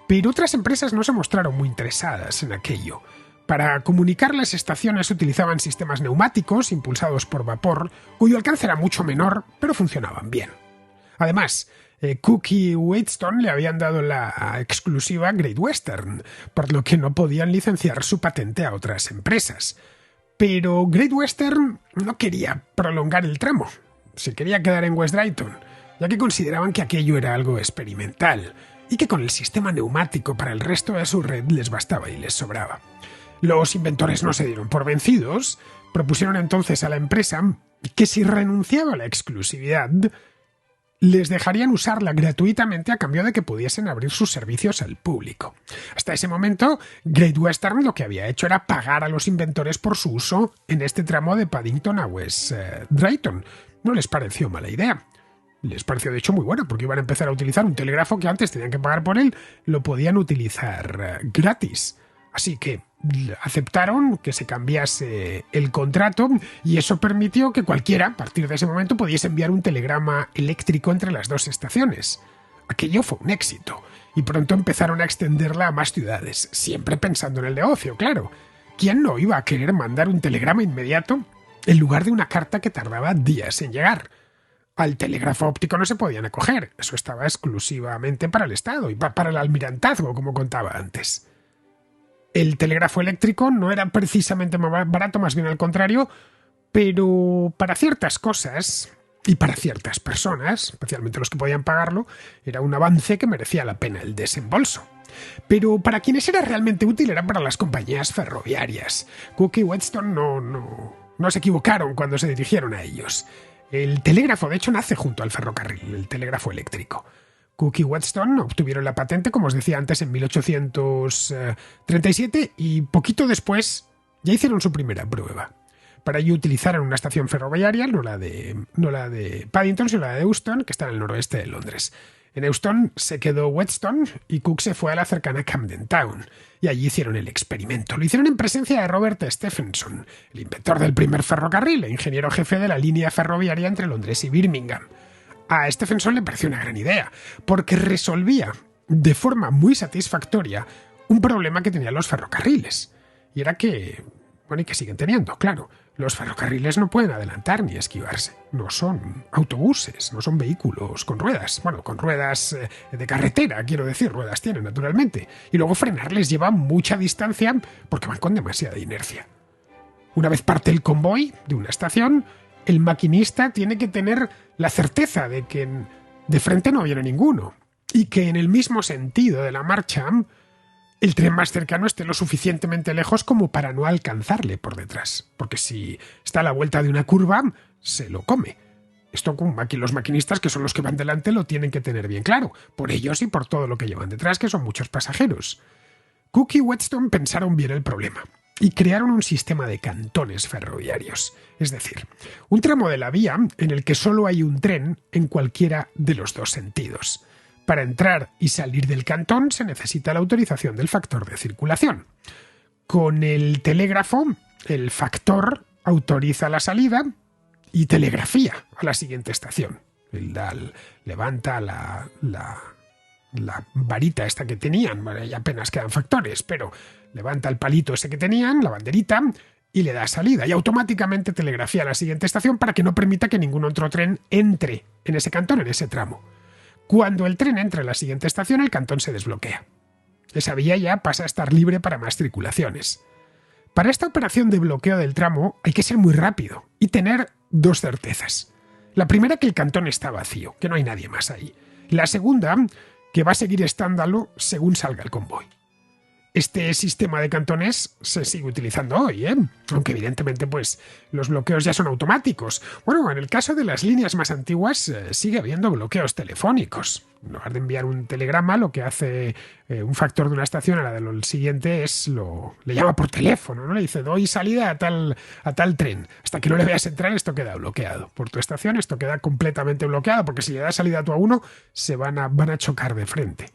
pero otras empresas no se mostraron muy interesadas en aquello. Para comunicar las estaciones utilizaban sistemas neumáticos impulsados por vapor, cuyo alcance era mucho menor, pero funcionaban bien. Además, Cook y Wheatstone le habían dado la exclusiva a Great Western, por lo que no podían licenciar su patente a otras empresas. Pero Great Western no quería prolongar el tramo, se quería quedar en West Drayton, ya que consideraban que aquello era algo experimental y que con el sistema neumático para el resto de su red les bastaba y les sobraba. Los inventores no se dieron por vencidos, propusieron entonces a la empresa que si renunciaba a la exclusividad, les dejarían usarla gratuitamente a cambio de que pudiesen abrir sus servicios al público. Hasta ese momento, Great Western lo que había hecho era pagar a los inventores por su uso en este tramo de Paddington a West Drayton. No les pareció mala idea. Les pareció de hecho muy buena, porque iban a empezar a utilizar un telégrafo que antes tenían que pagar por él, lo podían utilizar gratis. Así que aceptaron que se cambiase el contrato y eso permitió que cualquiera, a partir de ese momento, pudiese enviar un telegrama eléctrico entre las 2 estaciones. Aquello fue un éxito y pronto empezaron a extenderla a más ciudades, siempre pensando en el negocio, claro. ¿Quién no iba a querer mandar un telegrama inmediato en lugar de una carta que tardaba días en llegar? Al telégrafo óptico no se podían acoger, eso estaba exclusivamente para el Estado y para el almirantazgo, como contaba antes. El telégrafo eléctrico no era precisamente más barato, más bien al contrario, pero para ciertas cosas y para ciertas personas, especialmente los que podían pagarlo, era un avance que merecía la pena el desembolso. Pero para quienes era realmente útil era para las compañías ferroviarias. Cook y Wheatstone no se equivocaron cuando se dirigieron a ellos. El telégrafo, de hecho, nace junto al ferrocarril, el telégrafo eléctrico. Cook y Wheatstone obtuvieron la patente, como os decía antes, en 1837 y poquito después ya hicieron su primera prueba. Para ello utilizaron una estación ferroviaria, no la de Paddington, sino la de Euston, que está en el noroeste de Londres. En Euston se quedó Wheatstone y Cook se fue a la cercana Camden Town y allí hicieron el experimento. Lo hicieron en presencia de Robert Stephenson, el inventor del primer ferrocarril e ingeniero jefe de la línea ferroviaria entre Londres y Birmingham. A Stephenson le pareció una gran idea, porque resolvía de forma muy satisfactoria un problema que tenían los ferrocarriles. Y era que, y que siguen teniendo, claro, los ferrocarriles no pueden adelantar ni esquivarse. No son autobuses, no son vehículos con ruedas. Bueno, con ruedas de carretera, quiero decir, ruedas tienen, naturalmente. Y luego frenarles lleva mucha distancia porque van con demasiada inercia. Una vez parte el convoy de una estación, el maquinista tiene que tener la certeza de que de frente no viene ninguno y que en el mismo sentido de la marcha el tren más cercano esté lo suficientemente lejos como para no alcanzarle por detrás, porque si está a la vuelta de una curva se lo come. Esto los maquinistas, que son los que van delante, lo tienen que tener bien claro, por ellos y por todo lo que llevan detrás, que son muchos pasajeros. Cook y Wheatstone pensaron bien el problema y crearon un sistema de cantones ferroviarios, es decir, un tramo de la vía en el que solo hay un tren en cualquiera de los 2 sentidos. Para entrar y salir del cantón se necesita la autorización del factor de circulación. Con el telégrafo, el factor autoriza la salida y telegrafía a la siguiente estación. Levanta la varita esta que tenían, ya apenas quedan factores, pero levanta el palito ese que tenían, la banderita, y le da salida. Y automáticamente telegrafía a la siguiente estación para que no permita que ningún otro tren entre en ese cantón, en ese tramo. Cuando el tren entra en la siguiente estación, el cantón se desbloquea. Esa vía ya pasa a estar libre para más circulaciones. Para esta operación de bloqueo del tramo hay que ser muy rápido y tener 2 certezas. La primera, que el cantón está vacío, que no hay nadie más ahí. La segunda, que va a seguir estándolo según salga el convoy. Este sistema de cantones se sigue utilizando hoy, aunque evidentemente pues los bloqueos ya son automáticos. Bueno, en el caso de las líneas más antiguas sigue habiendo bloqueos telefónicos. En lugar de enviar un telegrama, lo que hace un factor de una estación a la del siguiente es le llama por teléfono, ¿no? Le dice, doy salida a tal tren. Hasta que no le veas entrar, esto queda bloqueado. Por tu estación esto queda completamente bloqueado, porque si le das salida tú a uno, se van a chocar de frente.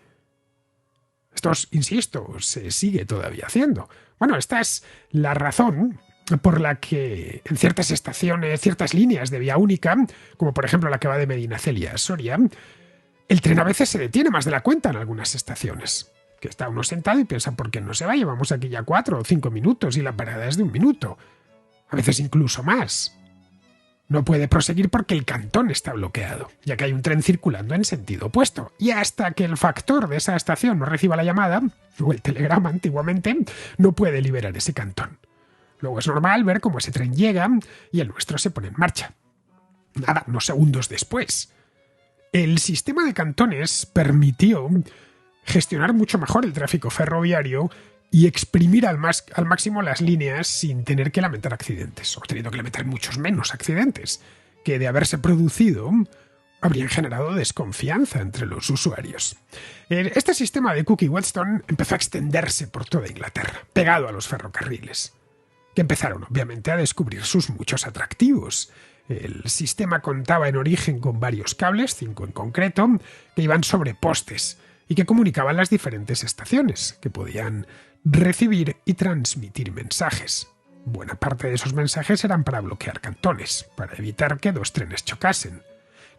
Esto, insisto, se sigue todavía haciendo. Bueno, esta es la razón por la que en ciertas estaciones, ciertas líneas de vía única, como por ejemplo la que va de Medinaceli a Soria, el tren a veces se detiene más de la cuenta en algunas estaciones. Que está uno sentado y piensa, ¿por qué no se va? Llevamos aquí ya 4 o 5 minutos y la parada es de 1 minuto. A veces incluso más. No puede proseguir porque el cantón está bloqueado, ya que hay un tren circulando en sentido opuesto. Y hasta que el factor de esa estación no reciba la llamada, o el telegrama antiguamente, no puede liberar ese cantón. Luego es normal ver cómo ese tren llega y el nuestro se pone en marcha. Nada, unos segundos después. El sistema de cantones permitió gestionar mucho mejor el tráfico ferroviario y exprimir al máximo las líneas sin tener que lamentar accidentes, o teniendo que lamentar muchos menos accidentes, que de haberse producido habrían generado desconfianza entre los usuarios. Este sistema de Cook y Wheatstone empezó a extenderse por toda Inglaterra, pegado a los ferrocarriles, que empezaron obviamente a descubrir sus muchos atractivos. El sistema contaba en origen con varios cables, 5 en concreto, que iban sobre postes y que comunicaban las diferentes estaciones, que podían recibir y transmitir mensajes. Buena parte de esos mensajes eran para bloquear cantones, para evitar que 2 trenes chocasen.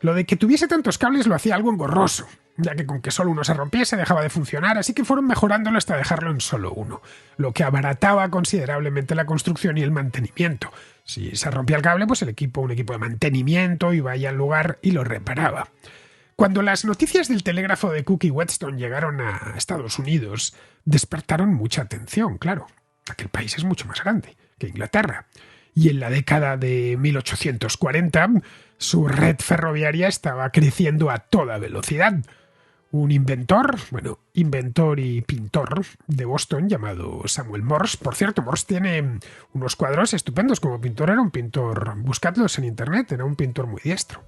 Lo de que tuviese tantos cables lo hacía algo engorroso, ya que con que solo uno se rompiese dejaba de funcionar, así que fueron mejorándolo hasta dejarlo en solo uno, lo que abarataba considerablemente la construcción y el mantenimiento. Si se rompía el cable, pues un equipo de mantenimiento iba allá al lugar y lo reparaba. Cuando las noticias del telégrafo de Cook y Wheatstone llegaron a Estados Unidos, despertaron mucha atención, claro. Aquel país es mucho más grande que Inglaterra. Y en la década de 1840, su red ferroviaria estaba creciendo a toda velocidad. Un inventor y pintor de Boston llamado Samuel Morse. Por cierto, Morse tiene unos cuadros estupendos. Como pintor era un pintor, buscadlos en internet, era un pintor muy diestro.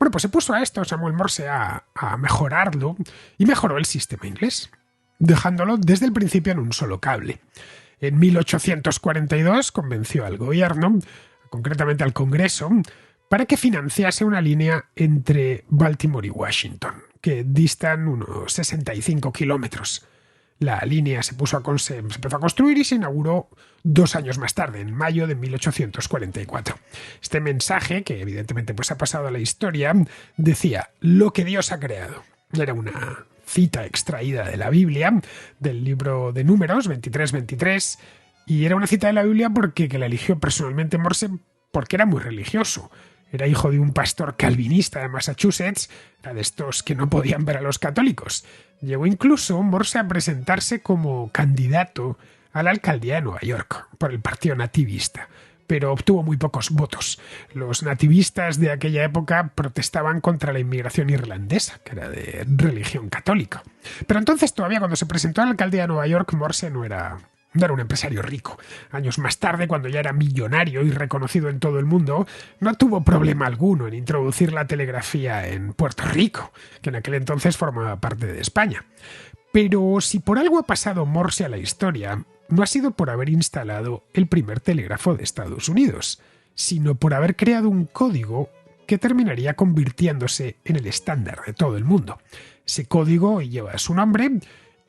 Bueno, pues se puso a esto Samuel Morse a mejorarlo y mejoró el sistema inglés, dejándolo desde el principio en un solo cable. En 1842 convenció al gobierno, concretamente al Congreso, para que financiase una línea entre Baltimore y Washington, que distan unos 65 kilómetros. La línea se empezó a construir y se inauguró 2 años más tarde, en mayo de 1844. Este mensaje, que evidentemente pues ha pasado a la historia, decía: lo que Dios ha creado. Era una cita extraída de la Biblia, del libro de Números 23-23, y era una cita de la Biblia que la eligió personalmente Morse porque era muy religioso. Era hijo de un pastor calvinista de Massachusetts, era de estos que no podían ver a los católicos. Llegó incluso Morse a presentarse como candidato a la alcaldía de Nueva York por el partido nativista, pero obtuvo muy pocos votos. Los nativistas de aquella época protestaban contra la inmigración irlandesa, que era de religión católica. Pero entonces, todavía cuando se presentó a la alcaldía de Nueva York, Morse no era un empresario rico. Años más tarde, cuando ya era millonario y reconocido en todo el mundo, no tuvo problema alguno en introducir la telegrafía en Puerto Rico, que en aquel entonces formaba parte de España. Pero si por algo ha pasado Morse a la historia, no ha sido por haber instalado el primer telégrafo de Estados Unidos, sino por haber creado un código que terminaría convirtiéndose en el estándar de todo el mundo. Ese código lleva su nombre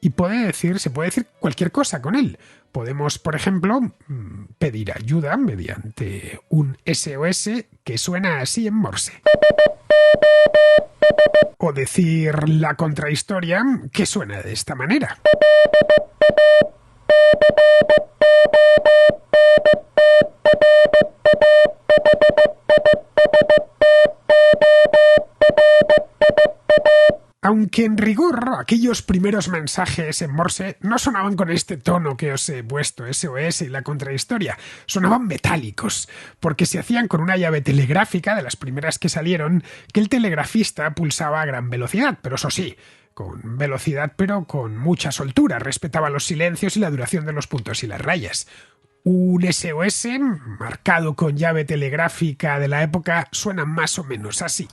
y se puede decir cualquier cosa con él. Podemos, por ejemplo, pedir ayuda mediante un SOS que suena así en Morse. O decir la contrahistoria que suena de esta manera. Aunque en rigor aquellos primeros mensajes en Morse no sonaban con este tono que os he puesto, SOS y la contrahistoria, sonaban metálicos, porque se hacían con una llave telegráfica de las primeras que salieron, que el telegrafista pulsaba a gran velocidad, pero eso sí, con velocidad pero con mucha soltura, respetaba los silencios y la duración de los puntos y las rayas. Un SOS marcado con llave telegráfica de la época suena más o menos así.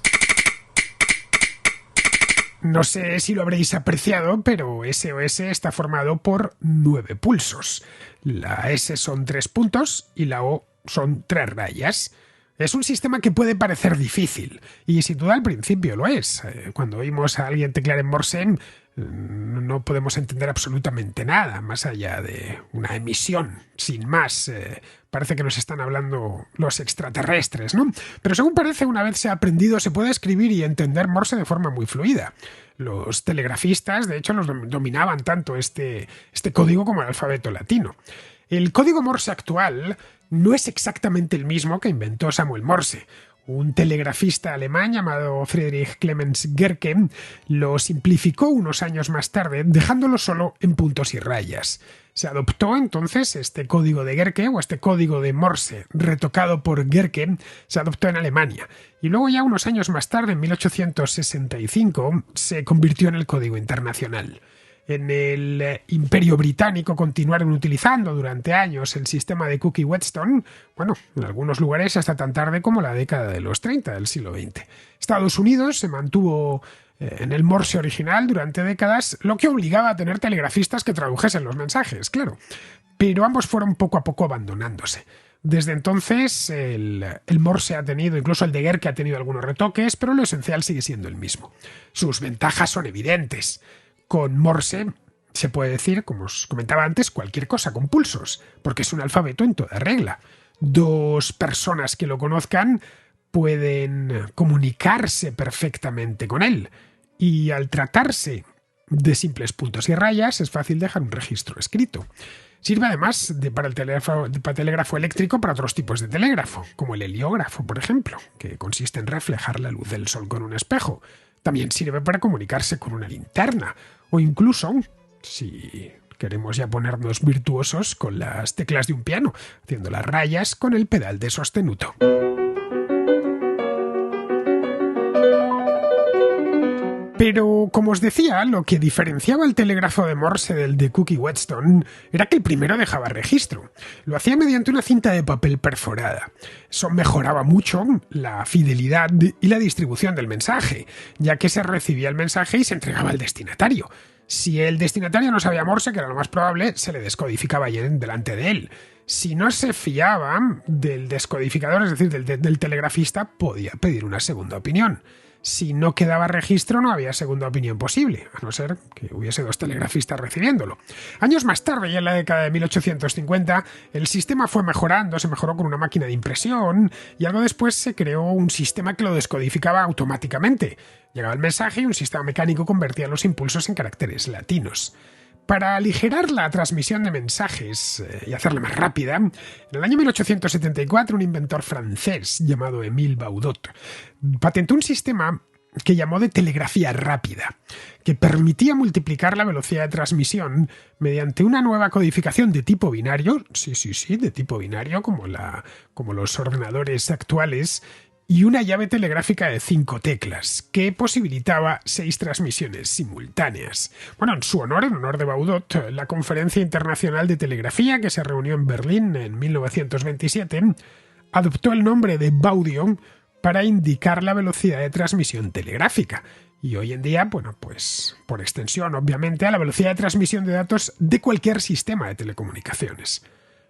No sé si lo habréis apreciado, pero SOS está formado por 9 pulsos. La S son 3 puntos y la O son 3 rayas. Es un sistema que puede parecer difícil, y sin duda al principio lo es. Cuando oímos a alguien teclear en Morse, no podemos entender absolutamente nada, más allá de una emisión, sin más. Parece que nos están hablando los extraterrestres, ¿no? Pero según parece, una vez se ha aprendido, se puede escribir y entender Morse de forma muy fluida. Los telegrafistas, de hecho, los dominaban tanto este código como el alfabeto latino. El código Morse actual no es exactamente el mismo que inventó Samuel Morse. Un telegrafista alemán llamado Friedrich Clemens Gerke lo simplificó unos años más tarde, dejándolo solo en puntos y rayas. Se adoptó entonces este código de Gerke, o este código de Morse retocado por Gerke, se adoptó en Alemania. Y luego ya unos años más tarde, en 1865, se convirtió en el código internacional. En el Imperio Británico continuaron utilizando durante años el sistema de Cookie-Whetstone, en algunos lugares hasta tan tarde como la década de los 30 del siglo XX. Estados Unidos se mantuvo en el Morse original durante décadas, lo que obligaba a tener telegrafistas que tradujesen los mensajes, claro. Pero ambos fueron poco a poco abandonándose. Desde entonces el Morse ha tenido, incluso el de Gerke ha tenido algunos retoques, pero lo esencial sigue siendo el mismo. Sus ventajas son evidentes. Con Morse se puede decir, como os comentaba antes, cualquier cosa con pulsos, porque es un alfabeto en toda regla. Dos personas que lo conozcan pueden comunicarse perfectamente con él, y al tratarse de simples puntos y rayas es fácil dejar un registro escrito. Sirve además para el telégrafo eléctrico para otros tipos de telégrafo, como el heliógrafo, por ejemplo, que consiste en reflejar la luz del sol con un espejo. También sirve para comunicarse con una linterna, o incluso, si queremos ya ponernos virtuosos, con las teclas de un piano, haciendo las rayas con el pedal de sostenuto. Pero, como os decía, lo que diferenciaba el telégrafo de Morse del de Cookie-Whetstone era que el primero dejaba registro. Lo hacía mediante una cinta de papel perforada. Eso mejoraba mucho la fidelidad y la distribución del mensaje, ya que se recibía el mensaje y se entregaba al destinatario. Si el destinatario no sabía Morse, que era lo más probable, se le descodificaba allí delante de él. Si no se fiaba del descodificador, es decir, del telegrafista, podía pedir una segunda opinión. Si no quedaba registro, no había segunda opinión posible, a no ser que hubiese dos telegrafistas recibiéndolo. Años más tarde, ya en la década de 1850, el sistema fue mejorando, se mejoró con una máquina de impresión, y algo después se creó un sistema que lo descodificaba automáticamente. Llegaba el mensaje y un sistema mecánico convertía los impulsos en caracteres latinos. Para aligerar la transmisión de mensajes y hacerla más rápida, en el año 1874 un inventor francés llamado Émile Baudot patentó un sistema que llamó de telegrafía rápida, que permitía multiplicar la velocidad de transmisión mediante una nueva codificación de tipo binario, de tipo binario como los ordenadores actuales, y una llave telegráfica de 5 teclas, que posibilitaba 6 transmisiones simultáneas. En su honor, en honor de Baudot, la Conferencia Internacional de Telegrafía, que se reunió en Berlín en 1927, adoptó el nombre de Baudio para indicar la velocidad de transmisión telegráfica. Y hoy en día, pues por extensión, obviamente, a la velocidad de transmisión de datos de cualquier sistema de telecomunicaciones.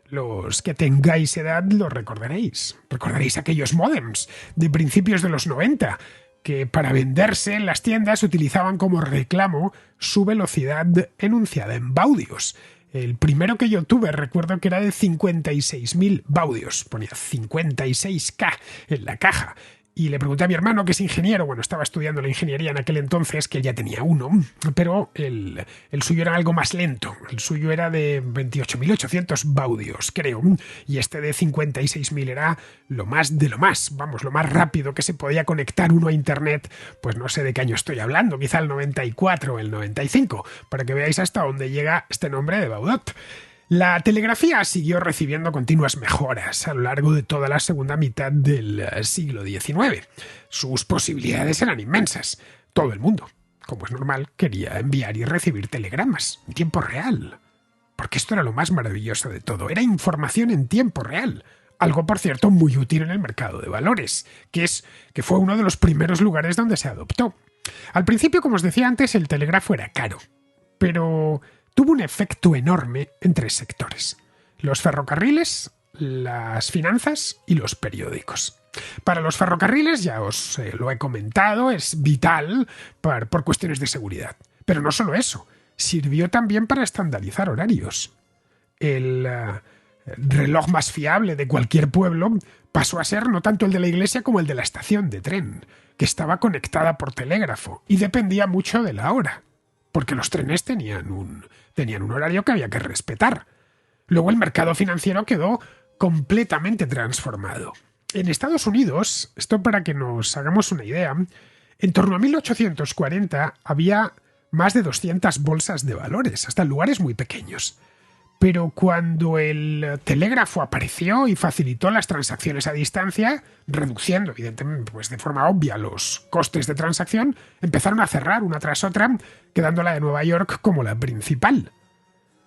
Los que tengáis edad lo recordaréis. Recordaréis aquellos módems de principios de los 90, que para venderse en las tiendas utilizaban como reclamo su velocidad enunciada en baudios. El primero que yo tuve recuerdo que era de 56.000 baudios. Ponía 56K en la caja. Y le pregunté a mi hermano, que es ingeniero, estaba estudiando la ingeniería en aquel entonces, que él ya tenía uno, pero el suyo era algo más lento. El suyo era de 28.800 baudios, creo, y este de 56.000 era lo más de lo más, lo más rápido que se podía conectar uno a internet. Pues no sé de qué año estoy hablando, quizá el 94 o el 95, para que veáis hasta dónde llega este nombre de Baudot. La telegrafía siguió recibiendo continuas mejoras a lo largo de toda la segunda mitad del siglo XIX. Sus posibilidades eran inmensas. Todo el mundo, como es normal, quería enviar y recibir telegramas en tiempo real. Porque esto era lo más maravilloso de todo. Era información en tiempo real. Algo, por cierto, muy útil en el mercado de valores, que fue uno de los primeros lugares donde se adoptó. Al principio, como os decía antes, el telégrafo era caro, pero tuvo un efecto enorme en 3 sectores: los ferrocarriles, las finanzas y los periódicos. Para los ferrocarriles, ya os lo he comentado, es vital por cuestiones de seguridad. Pero no solo eso, sirvió también para estandarizar horarios. El reloj más fiable de cualquier pueblo pasó a ser no tanto el de la iglesia como el de la estación de tren, que estaba conectada por telégrafo y dependía mucho de la hora, porque los trenes tenían un horario que había que respetar. Luego el mercado financiero quedó completamente transformado. En Estados Unidos, esto para que nos hagamos una idea, en torno a 1840 había más de 200 bolsas de valores, hasta en lugares muy pequeños. Pero cuando el telégrafo apareció y facilitó las transacciones a distancia, reduciendo, evidentemente, pues de forma obvia los costes de transacción, empezaron a cerrar una tras otra, quedando la de Nueva York como la principal.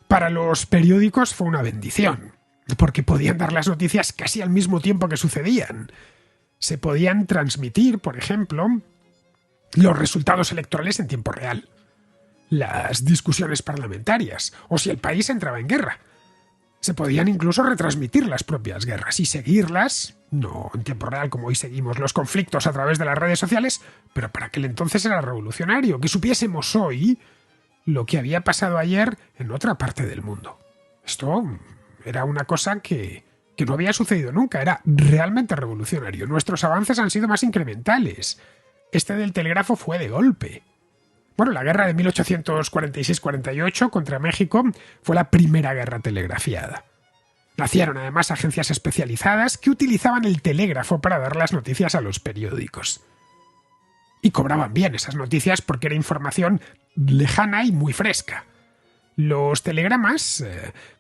Para los periódicos fue una bendición, porque podían dar las noticias casi al mismo tiempo que sucedían. Se podían transmitir, por ejemplo, los resultados electorales en tiempo real, las discusiones parlamentarias, o si el país entraba en guerra. Se podían incluso retransmitir las propias guerras y seguirlas, no en tiempo real como hoy seguimos los conflictos a través de las redes sociales, pero para aquel entonces era revolucionario, que supiésemos hoy lo que había pasado ayer en otra parte del mundo. Esto era una cosa que no había sucedido nunca, era realmente revolucionario. Nuestros avances han sido más incrementales. Este del telégrafo fue de golpe. Bueno, la guerra de 1846-48 contra México fue la primera guerra telegrafiada. Nacieron además agencias especializadas que utilizaban el telégrafo para dar las noticias a los periódicos. Y cobraban bien esas noticias porque era información lejana y muy fresca. Los telegramas,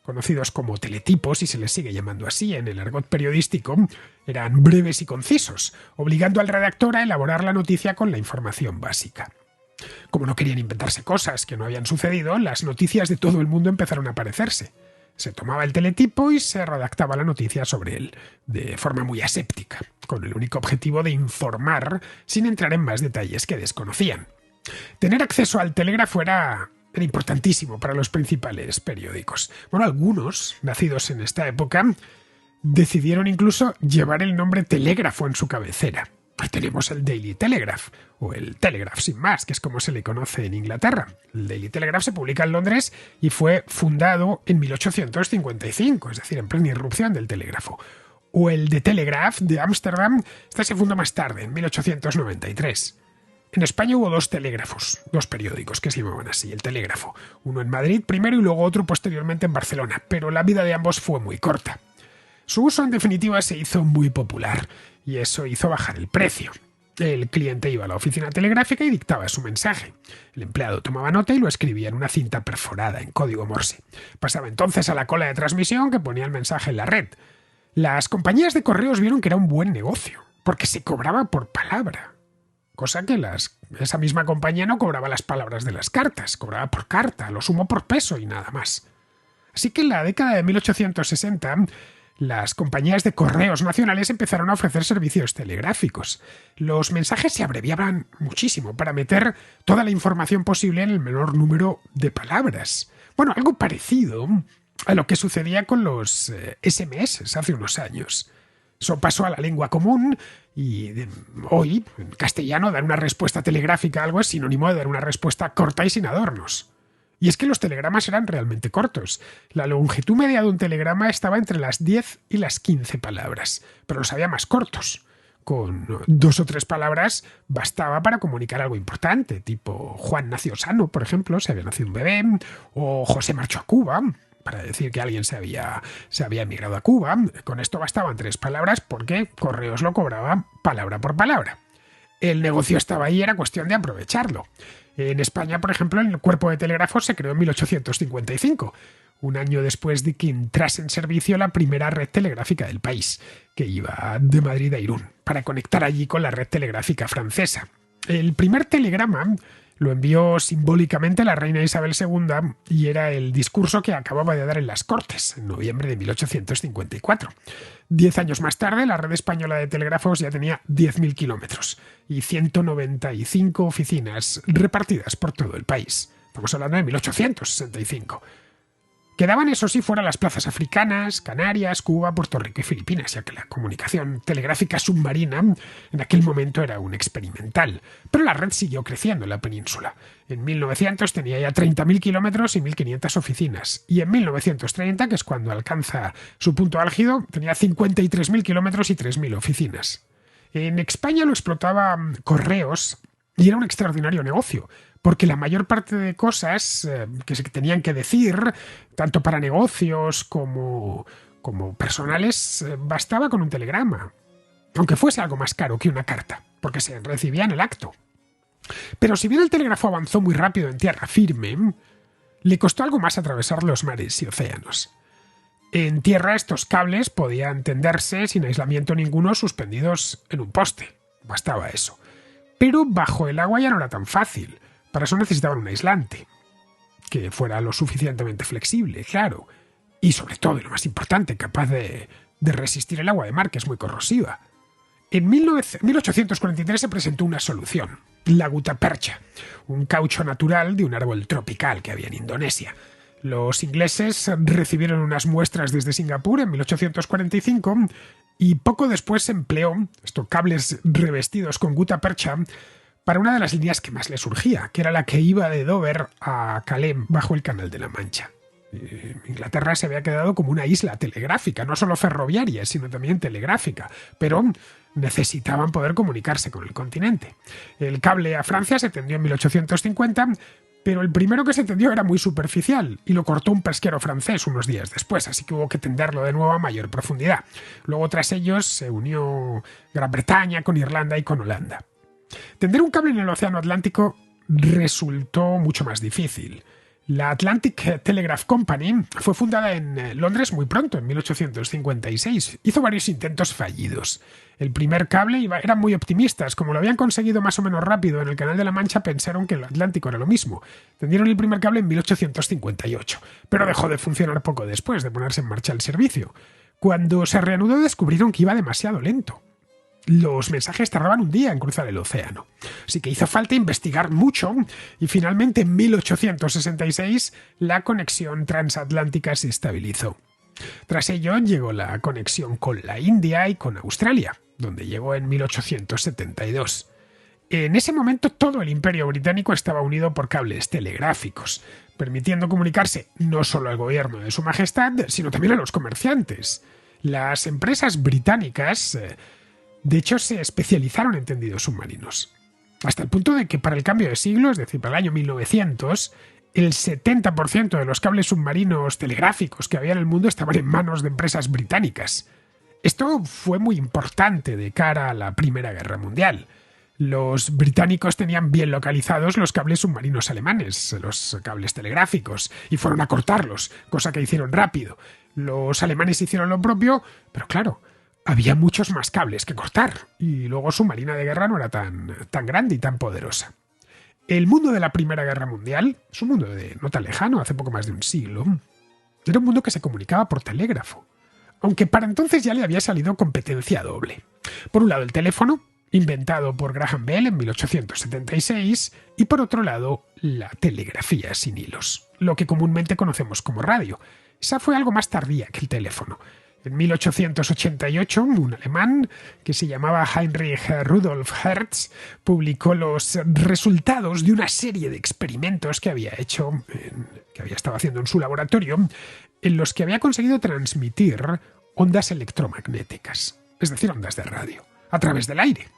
conocidos como teletipos, y se les sigue llamando así en el argot periodístico, eran breves y concisos, obligando al redactor a elaborar la noticia con la información básica. Como no querían inventarse cosas que no habían sucedido, las noticias de todo el mundo empezaron a aparecerse. Se tomaba el teletipo y se redactaba la noticia sobre él, de forma muy aséptica, con el único objetivo de informar sin entrar en más detalles que desconocían. Tener acceso al telégrafo era importantísimo para los principales periódicos. Bueno, algunos, nacidos en esta época, decidieron incluso llevar el nombre telégrafo en su cabecera. Tenemos el Daily Telegraph, o el Telegraph sin más, que es como se le conoce en Inglaterra. El Daily Telegraph se publica en Londres y fue fundado en 1855, es decir, en plena irrupción del telégrafo. O el The Telegraph de Ámsterdam, este se fundó más tarde, en 1893. En España hubo dos telégrafos, dos periódicos que se llamaban así, el Telégrafo. Uno en Madrid primero y luego otro posteriormente en Barcelona, pero la vida de ambos fue muy corta. Su uso, en definitiva, se hizo muy popular y eso hizo bajar el precio. El cliente iba a la oficina telegráfica y dictaba su mensaje. El empleado tomaba nota y lo escribía en una cinta perforada en código Morse. Pasaba entonces a la cola de transmisión que ponía el mensaje en la red. Las compañías de correos vieron que era un buen negocio, porque se cobraba por palabra. Cosa que esa misma compañía no cobraba las palabras de las cartas, cobraba por carta, a lo sumo por peso y nada más. Así que en la década de 1860... las compañías de correos nacionales empezaron a ofrecer servicios telegráficos. Los mensajes se abreviaban muchísimo para meter toda la información posible en el menor número de palabras. Bueno, algo parecido a lo que sucedía con los SMS hace unos años. Eso pasó a la lengua común y hoy, en castellano, dar una respuesta telegráfica a algo es sinónimo de dar una respuesta corta y sin adornos. Y es que los telegramas eran realmente cortos. La longitud media de un telegrama estaba entre las 10 y las 15 palabras, pero los había más cortos. Con 2 o 3 palabras bastaba para comunicar algo importante, tipo Juan nació sano, por ejemplo, se había nacido un bebé, o José marchó a Cuba, para decir que alguien se había emigrado a Cuba. Con esto bastaban 3 palabras porque Correos lo cobraba palabra por palabra. El negocio estaba ahí, era cuestión de aprovecharlo. En España, por ejemplo, el cuerpo de telégrafos se creó en 1855, un año después de que entrase en servicio la primera red telegráfica del país, que iba de Madrid a Irún, para conectar allí con la red telegráfica francesa. El primer telegrama lo envió simbólicamente la reina Isabel II y era el discurso que acababa de dar en las Cortes, en noviembre de 1854. 10 años más tarde, la red española de telégrafos ya tenía 10.000 kilómetros y 195 oficinas repartidas por todo el país. Estamos hablando de 1865. Quedaban, eso sí, fuera las plazas africanas, Canarias, Cuba, Puerto Rico y Filipinas, ya que la comunicación telegráfica submarina en aquel momento era un experimental. Pero la red siguió creciendo en la península. En 1900 tenía ya 30.000 kilómetros y 1.500 oficinas. Y en 1930, que es cuando alcanza su punto álgido, tenía 53.000 kilómetros y 3.000 oficinas. En España lo explotaba Correos y era un extraordinario negocio, porque la mayor parte de cosas que se tenían que decir, tanto para negocios como personales, bastaba con un telegrama, aunque fuese algo más caro que una carta, porque se recibía en el acto. Pero si bien el telégrafo avanzó muy rápido en tierra firme, le costó algo más atravesar los mares y océanos. En tierra estos cables podían tenderse sin aislamiento ninguno suspendidos en un poste, bastaba eso. Pero bajo el agua ya no era tan fácil. Para eso necesitaban un aislante, que fuera lo suficientemente flexible, claro, y sobre todo, y lo más importante, capaz de resistir el agua de mar, que es muy corrosiva. En 1843 se presentó una solución, la gutapercha, un caucho natural de un árbol tropical que había en Indonesia. Los ingleses recibieron unas muestras desde Singapur en 1845 y poco después se empleó estos cables revestidos con gutapercha para una de las líneas que más le surgía, que era la que iba de Dover a Calais bajo el Canal de la Mancha. Inglaterra se había quedado como una isla telegráfica, no solo ferroviaria, sino también telegráfica, pero necesitaban poder comunicarse con el continente. El cable a Francia se tendió en 1850, pero el primero que se tendió era muy superficial y lo cortó un pesquero francés unos días después, así que hubo que tenderlo de nuevo a mayor profundidad. Luego, tras ellos, se unió Gran Bretaña con Irlanda y con Holanda. Tender un cable en el Océano Atlántico resultó mucho más difícil. La Atlantic Telegraph Company fue fundada en Londres muy pronto, en 1856. Hizo varios intentos fallidos. El primer cable eran muy optimistas. Como lo habían conseguido más o menos rápido en el Canal de la Mancha, pensaron que el Atlántico era lo mismo. Tendieron el primer cable en 1858, pero dejó de funcionar poco después de ponerse en marcha el servicio. Cuando se reanudó, descubrieron que iba demasiado lento. Los mensajes tardaban un día en cruzar el océano. Así que hizo falta investigar mucho y finalmente en 1866 la conexión transatlántica se estabilizó. Tras ello llegó la conexión con la India y con Australia, donde llegó en 1872. En ese momento todo el Imperio Británico estaba unido por cables telegráficos, permitiendo comunicarse no solo al gobierno de Su Majestad, sino también a los comerciantes. Las empresas británicas de hecho, se especializaron en tendidos submarinos, hasta el punto de que para el cambio de siglo, es decir, para el año 1900, el 70% de los cables submarinos telegráficos que había en el mundo estaban en manos de empresas británicas. Esto fue muy importante de cara a la Primera Guerra Mundial. Los británicos tenían bien localizados los cables submarinos alemanes, los cables telegráficos, y fueron a cortarlos, cosa que hicieron rápido. Los alemanes hicieron lo propio, pero claro, había muchos más cables que cortar, y luego su marina de guerra no era tan grande y tan poderosa. El mundo de la Primera Guerra Mundial es un mundo no tan lejano, hace poco más de un siglo. Era un mundo que se comunicaba por telégrafo, aunque para entonces ya le había salido competencia doble. Por un lado el teléfono, inventado por Graham Bell en 1876, y por otro lado la telegrafía sin hilos, lo que comúnmente conocemos como radio. Esa fue algo más tardía que el teléfono. En 1888, un alemán que se llamaba Heinrich Rudolf Hertz publicó los resultados de una serie de experimentos que había estado haciendo en su laboratorio, en los que había conseguido transmitir ondas electromagnéticas, es decir, ondas de radio, a través del aire.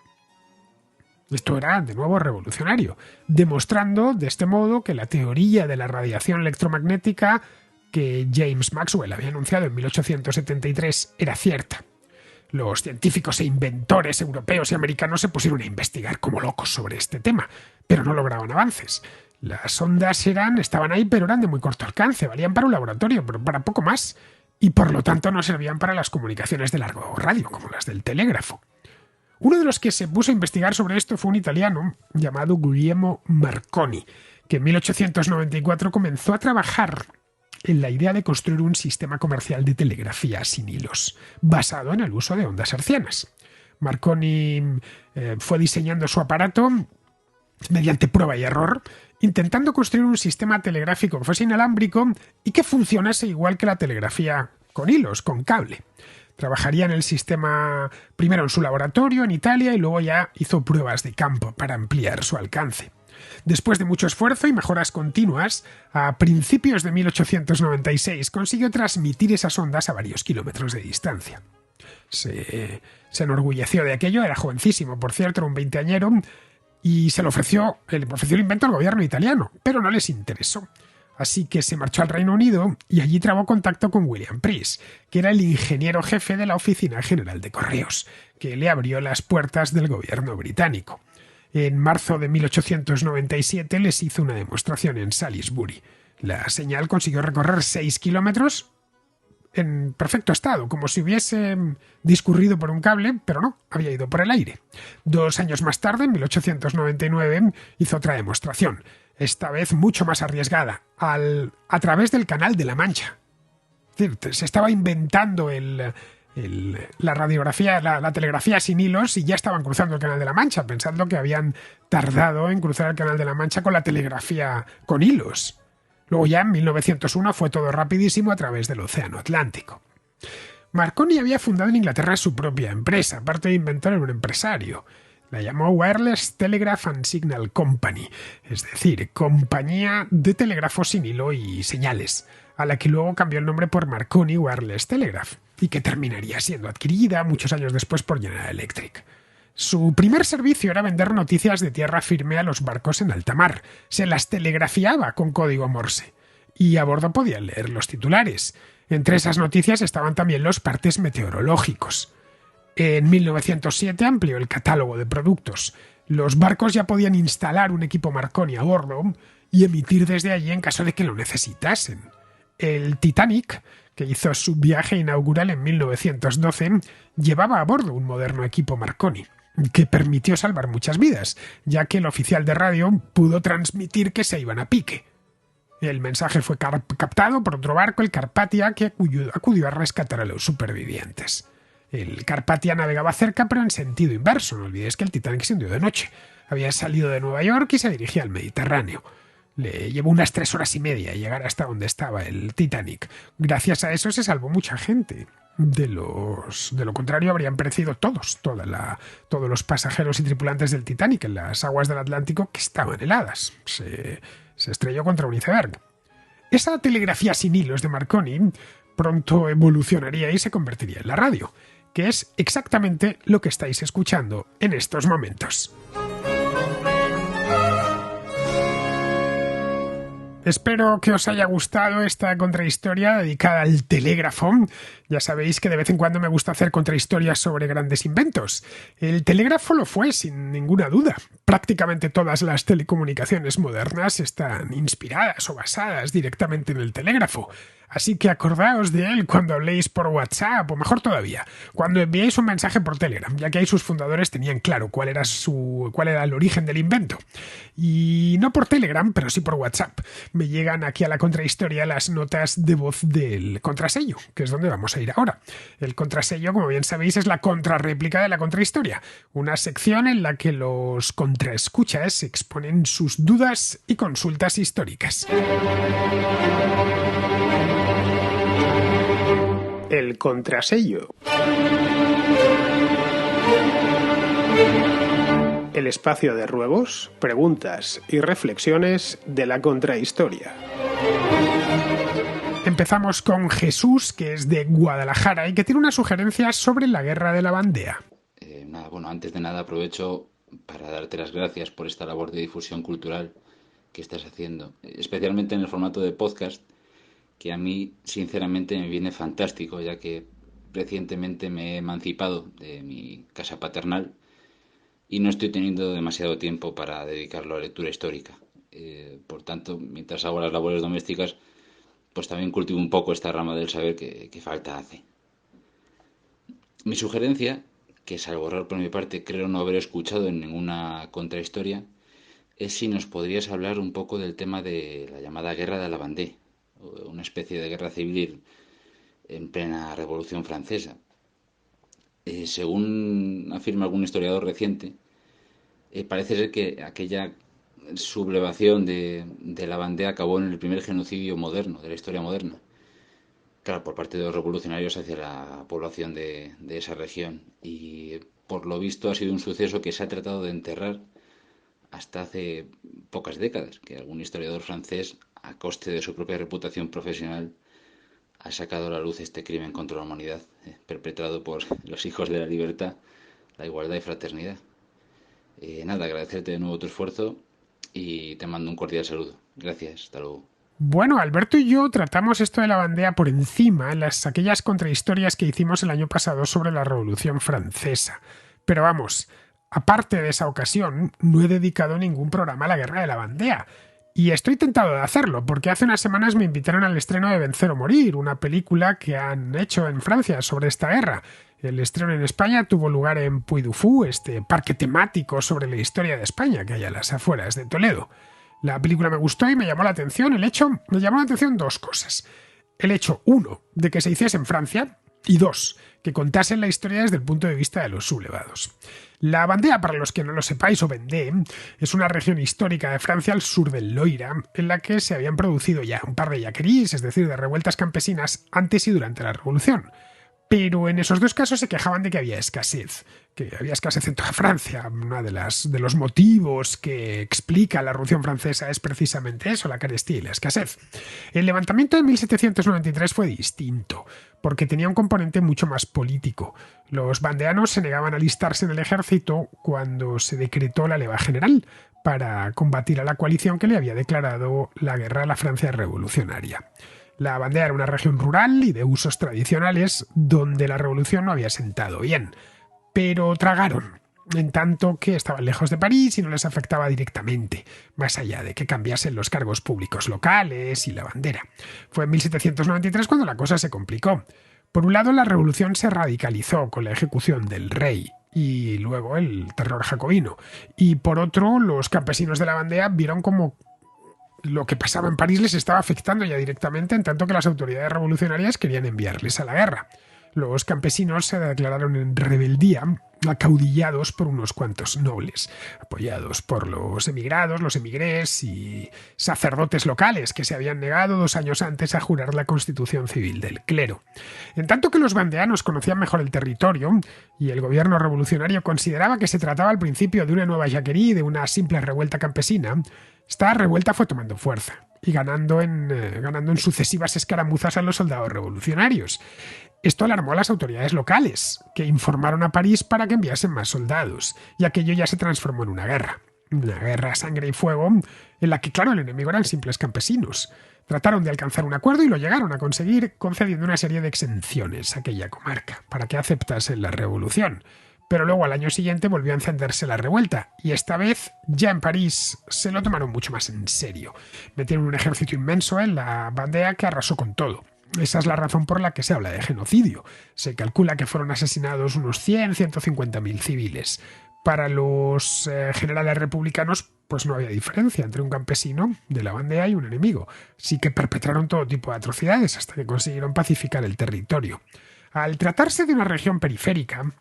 Esto era, de nuevo, revolucionario, demostrando de este modo que la teoría de la radiación electromagnética que James Maxwell había anunciado en 1873 era cierta. Los científicos e inventores europeos y americanos se pusieron a investigar como locos sobre este tema, pero no lograban avances. Las ondas estaban ahí, pero eran de muy corto alcance, valían para un laboratorio, pero para poco más, y por lo tanto no servían para las comunicaciones de largo radio, como las del telégrafo. Uno de los que se puso a investigar sobre esto fue un italiano llamado Guglielmo Marconi, que en 1894 comenzó a trabajar en la idea de construir un sistema comercial de telegrafía sin hilos, basado en el uso de ondas hertzianas. Marconi fue diseñando su aparato mediante prueba y error, intentando construir un sistema telegráfico que fuese inalámbrico y que funcionase igual que la telegrafía con hilos, con cable. Trabajaría en el sistema primero en su laboratorio en Italia y luego ya hizo pruebas de campo para ampliar su alcance. Después de mucho esfuerzo y mejoras continuas, a principios de 1896 consiguió transmitir esas ondas a varios kilómetros de distancia. Se enorgulleció de aquello, era jovencísimo, por cierto, era un veinteañero, y le ofreció el invento al gobierno italiano, pero no les interesó. Así que se marchó al Reino Unido y allí trabó contacto con William Preece, que era el ingeniero jefe de la Oficina General de Correos, que le abrió las puertas del gobierno británico. En marzo de 1897 les hizo una demostración en Salisbury. La señal consiguió recorrer 6 kilómetros en perfecto estado, como si hubiese discurrido por un cable, pero no, había ido por el aire. 2 años más tarde, en 1899, hizo otra demostración, esta vez mucho más arriesgada, a través del Canal de la Mancha. Es decir, se estaba inventando la radiografía, la telegrafía sin hilos y ya estaban cruzando el Canal de la Mancha, pensando que habían tardado en cruzar el Canal de la Mancha con la telegrafía con hilos. Luego ya en 1901 fue todo rapidísimo a través del Océano Atlántico. Marconi había fundado en Inglaterra su propia empresa, aparte de inventor era un empresario. La llamó Wireless Telegraph and Signal Company, es decir, compañía de telégrafo sin hilo y señales, a la que luego cambió el nombre por Marconi Wireless Telegraph, y que terminaría siendo adquirida muchos años después por General Electric. Su primer servicio era vender noticias de tierra firme a los barcos en alta mar. Se las telegrafiaba con código Morse. Y a bordo podían leer los titulares. Entre esas noticias estaban también los partes meteorológicos. En 1907 amplió el catálogo de productos. Los barcos ya podían instalar un equipo Marconi a bordo y emitir desde allí en caso de que lo necesitasen. El Titanic, que hizo su viaje inaugural en 1912, llevaba a bordo un moderno equipo Marconi, que permitió salvar muchas vidas, ya que el oficial de radio pudo transmitir que se iban a pique. El mensaje fue captado por otro barco, el Carpathia, que acudió a rescatar a los supervivientes. El Carpathia navegaba cerca, pero en sentido inverso. No olvidéis que el Titanic se hundió de noche. Había salido de Nueva York y se dirigía al Mediterráneo. Le llevó unas 3 horas y media llegar hasta donde estaba el Titanic. Gracias a eso se salvó mucha gente. De lo contrario habrían perecido todos los pasajeros y tripulantes del Titanic en las aguas del Atlántico, que estaban heladas. Se estrelló contra un iceberg. Esa telegrafía sin hilos de Marconi pronto evolucionaría y se convertiría en la radio, que es exactamente lo que estáis escuchando en estos momentos. Espero que os haya gustado esta contrahistoria dedicada al telégrafo. Ya sabéis que de vez en cuando me gusta hacer contrahistorias sobre grandes inventos. El telégrafo lo fue, sin ninguna duda. Prácticamente todas las telecomunicaciones modernas están inspiradas o basadas directamente en el telégrafo. Así que acordaos de él cuando habléis por WhatsApp, o mejor todavía, cuando enviéis un mensaje por Telegram, ya que ahí sus fundadores tenían claro cuál era el origen del invento. Y no por Telegram, pero sí por WhatsApp. Me llegan aquí a la contrahistoria las notas de voz del contrasello, que es donde vamos a ir ahora. El contrasello, como bien sabéis, es la contrarréplica de la contrahistoria, una sección en la que los contraescuchas exponen sus dudas y consultas históricas. El contrasello. El espacio de ruegos, preguntas y reflexiones de la contrahistoria. Empezamos con Jesús, que es de Guadalajara y que tiene una sugerencia sobre la Guerra de la Bandea. Antes de nada aprovecho para darte las gracias por esta labor de difusión cultural que estás haciendo, especialmente en el formato de podcast, que a mí sinceramente me viene fantástico, ya que recientemente me he emancipado de mi casa paternal y no estoy teniendo demasiado tiempo para dedicarlo a lectura histórica. Por tanto, mientras hago las labores domésticas, pues también cultivo un poco esta rama del saber que falta hace. Mi sugerencia, que salvo error por mi parte creo no haber escuchado en ninguna contrahistoria, es si nos podrías hablar un poco del tema de la llamada Guerra de la Vendée, una especie de guerra civil en plena Revolución Francesa. Según afirma algún historiador reciente, parece ser que aquella sublevación de la bandera acabó en el primer genocidio moderno, de la historia moderna. Claro, por parte de los revolucionarios hacia la población de esa región. Y por lo visto ha sido un suceso que se ha tratado de enterrar hasta hace pocas décadas, que algún historiador francés, a coste de su propia reputación profesional, ha sacado a la luz este crimen contra la humanidad, perpetrado por los hijos de la libertad, la igualdad y fraternidad. Nada, agradecerte de nuevo tu esfuerzo y te mando un cordial saludo. Gracias, hasta luego. Bueno, Alberto y yo tratamos esto de la bandera por encima en aquellas contrahistorias que hicimos el año pasado sobre la Revolución Francesa. Pero vamos, aparte de esa ocasión, no he dedicado ningún programa a la Guerra de la Bandera. Y estoy tentado de hacerlo, porque hace unas semanas me invitaron al estreno de Vencer o Morir, una película que han hecho en Francia sobre esta guerra. El estreno en España tuvo lugar en Puy du Fou, este parque temático sobre la historia de España que hay a las afueras de Toledo. La película me gustó y me llamó la atención me llamó la atención dos cosas. El hecho, uno, de que se hiciese en Francia, y dos, que contasen la historia desde el punto de vista de los sublevados. La Bandea, para los que no lo sepáis, o Vendée, es una región histórica de Francia al sur del Loira, en la que se habían producido ya un par de yaqueríes, es decir, de revueltas campesinas, antes y durante la Revolución. Pero en esos dos casos se quejaban de que había escasez en toda Francia. Uno de los motivos que explica la Revolución Francesa es precisamente eso, la carestía y la escasez. El levantamiento de 1793 fue distinto, porque tenía un componente mucho más político. Los vandeanos se negaban a alistarse en el ejército cuando se decretó la leva general para combatir a la coalición que le había declarado la guerra a la Francia revolucionaria. La Bandea era una región rural y de usos tradicionales donde la revolución no había sentado bien, pero tragaron, en tanto que estaban lejos de París y no les afectaba directamente, más allá de que cambiasen los cargos públicos locales y la bandera. Fue en 1793 cuando la cosa se complicó. Por un lado, la revolución se radicalizó con la ejecución del rey y luego el terror jacobino, y por otro, los campesinos de la Bandea vieron como lo que pasaba en París les estaba afectando ya directamente, en tanto que las autoridades revolucionarias querían enviarles a la guerra. Los campesinos se declararon en rebeldía, acaudillados por unos cuantos nobles, apoyados por los emigrados, los emigrés y sacerdotes locales que se habían negado 2 años antes a jurar la constitución civil del clero. En tanto que los vandeanos conocían mejor el territorio y el gobierno revolucionario consideraba que se trataba al principio de una nueva yaquería y de una simple revuelta campesina, esta revuelta fue tomando fuerza y ganando en sucesivas escaramuzas a los soldados revolucionarios. Esto alarmó a las autoridades locales, que informaron a París para que enviasen más soldados, y aquello ya se transformó en una guerra a sangre y fuego, en la que, claro, el enemigo eran simples campesinos. Trataron de alcanzar un acuerdo y lo llegaron a conseguir concediendo una serie de exenciones a aquella comarca, para que aceptasen la revolución. Pero luego al año siguiente volvió a encenderse la revuelta, y esta vez, ya en París, se lo tomaron mucho más en serio. Metieron un ejército inmenso en la Bandea que arrasó con todo. Esa es la razón por la que se habla de genocidio. Se calcula que fueron asesinados unos 150.000 civiles. Para los generales republicanos, pues no había diferencia entre un campesino de la Bandea y un enemigo. Sí que perpetraron todo tipo de atrocidades hasta que consiguieron pacificar el territorio. Al tratarse de una región periférica,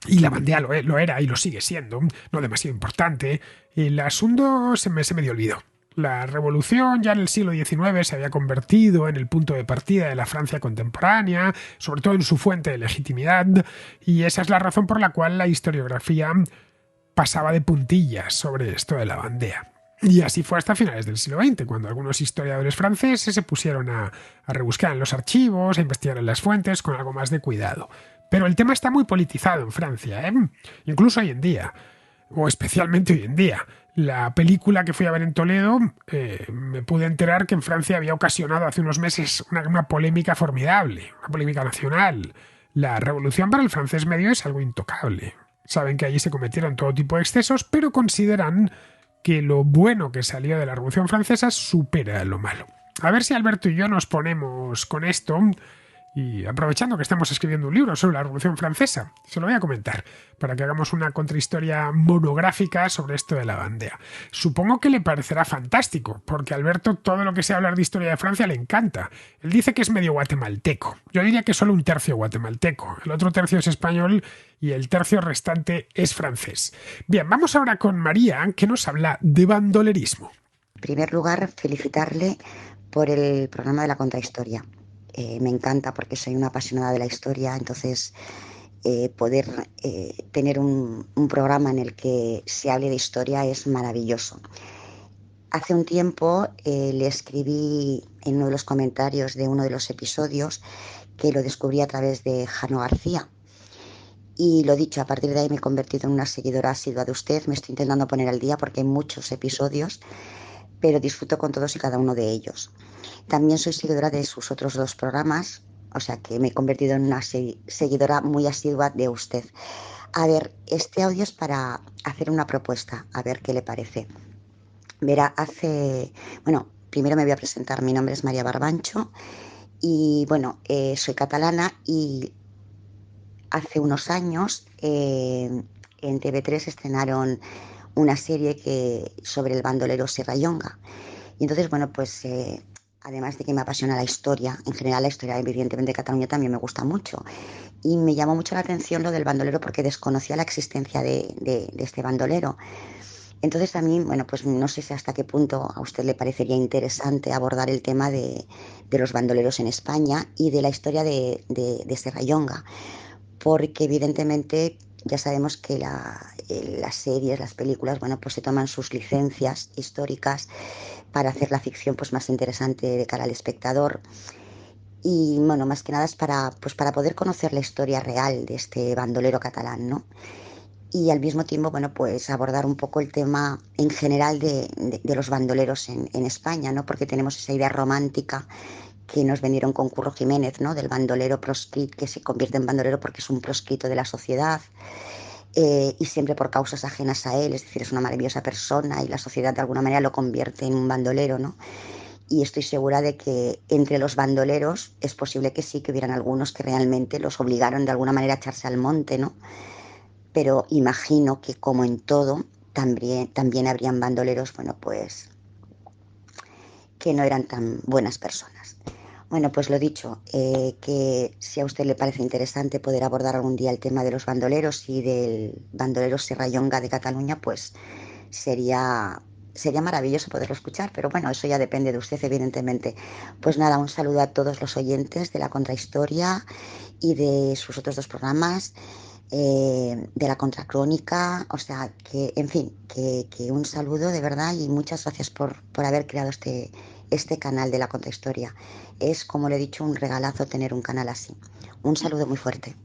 y la Bandea lo era y lo sigue siendo, no demasiado importante, el asunto se me dio olvido. La revolución ya en el siglo XIX se había convertido en el punto de partida de la Francia contemporánea, sobre todo en su fuente de legitimidad, y esa es la razón por la cual la historiografía pasaba de puntillas sobre esto de la Bandea. Y así fue hasta finales del siglo XX, cuando algunos historiadores franceses se pusieron a rebuscar en los archivos, a investigar en las fuentes con algo más de cuidado. Pero el tema está muy politizado en Francia, incluso hoy en día, o especialmente hoy en día. La película que fui a ver en Toledo, me pude enterar que en Francia había ocasionado hace unos meses una polémica formidable, una polémica nacional. La revolución para el francés medio es algo intocable. Saben que allí se cometieron todo tipo de excesos, pero consideran que lo bueno que salió de la Revolución Francesa supera lo malo. A ver si Alberto y yo nos ponemos con esto Y aprovechando que estamos escribiendo un libro sobre la Revolución Francesa, se lo voy a comentar para que hagamos una contrahistoria monográfica sobre esto de la bandera. Supongo que le parecerá fantástico, porque a Alberto todo lo que sea hablar de historia de Francia le encanta. Él dice que es medio guatemalteco. Yo diría que solo un tercio guatemalteco. El otro tercio es español y el tercio restante es francés. Bien, vamos ahora con María, que nos habla de bandolerismo. En primer lugar, felicitarle por el programa de la contrahistoria. Me encanta porque soy una apasionada de la historia, entonces poder tener un programa en el que se hable de historia es maravilloso. Hace un tiempo le escribí en uno de los comentarios de uno de los episodios que lo descubrí a través de Jano García. Y lo dicho, a partir de ahí me he convertido en una seguidora asidua de usted. Me estoy intentando poner al día porque hay muchos episodios, pero disfruto con todos y cada uno de ellos. También soy seguidora de sus otros 2 programas, o sea que me he convertido en una seguidora muy asidua de usted. A ver, este audio es para hacer una propuesta, a ver qué le parece. Verá, primero me voy a presentar, mi nombre es María Barbancho y soy catalana y hace unos años en TV3 estrenaron una serie sobre el bandolero Serrallonga. Y entonces, además de que me apasiona la historia, en general la historia evidentemente de Cataluña también me gusta mucho. Y me llamó mucho la atención lo del bandolero porque desconocía la existencia de este bandolero. Entonces a mí, no sé si hasta qué punto a usted le parecería interesante abordar el tema de los bandoleros en España y de la historia de Serrallonga. Porque evidentemente ya sabemos que las series, las películas, se toman sus licencias históricas para hacer la ficción más interesante de cara al espectador. Y más que nada es para poder conocer la historia real de este bandolero catalán, ¿no? Y al mismo tiempo, abordar un poco el tema en general de los bandoleros en España, ¿no? Porque tenemos esa idea romántica que nos vendieron con Curro Jiménez, ¿no? Del bandolero proscrito, que se convierte en bandolero porque es un proscrito de la sociedad y siempre por causas ajenas a él, es decir, es una maravillosa persona y la sociedad de alguna manera lo convierte en un bandolero, ¿no? Y estoy segura de que entre los bandoleros es posible que sí, que hubieran algunos que realmente los obligaron de alguna manera a echarse al monte, ¿no? Pero imagino que como en todo, también habrían bandoleros, que no eran tan buenas personas. Lo dicho, que si a usted le parece interesante poder abordar algún día el tema de los bandoleros y del bandolero Serrallonga de Cataluña, pues sería maravilloso poderlo escuchar, pero eso ya depende de usted, evidentemente. Pues nada, un saludo a todos los oyentes de la Contrahistoria y de sus otros 2 programas, de la Contracrónica, o sea, que, en fin, que un saludo de verdad y muchas gracias por haber creado este canal de la Contrahistoria. Es, como le he dicho, un regalazo tener un canal así. Un saludo muy fuerte.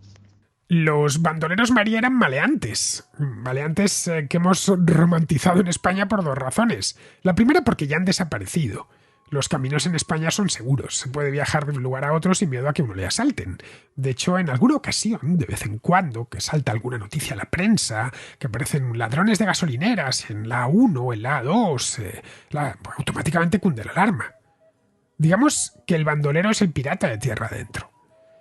Los bandoleros, María, eran maleantes. Maleantes que hemos romantizado en España por 2 razones. La primera porque ya han desaparecido. Los caminos en España son seguros. Se puede viajar de un lugar a otro sin miedo a que uno le asalten. De hecho, en alguna ocasión, de vez en cuando, que salta alguna noticia a la prensa, que aparecen ladrones de gasolineras en la A1 o en la A2, automáticamente cunde la alarma. Digamos que el bandolero es el pirata de tierra adentro.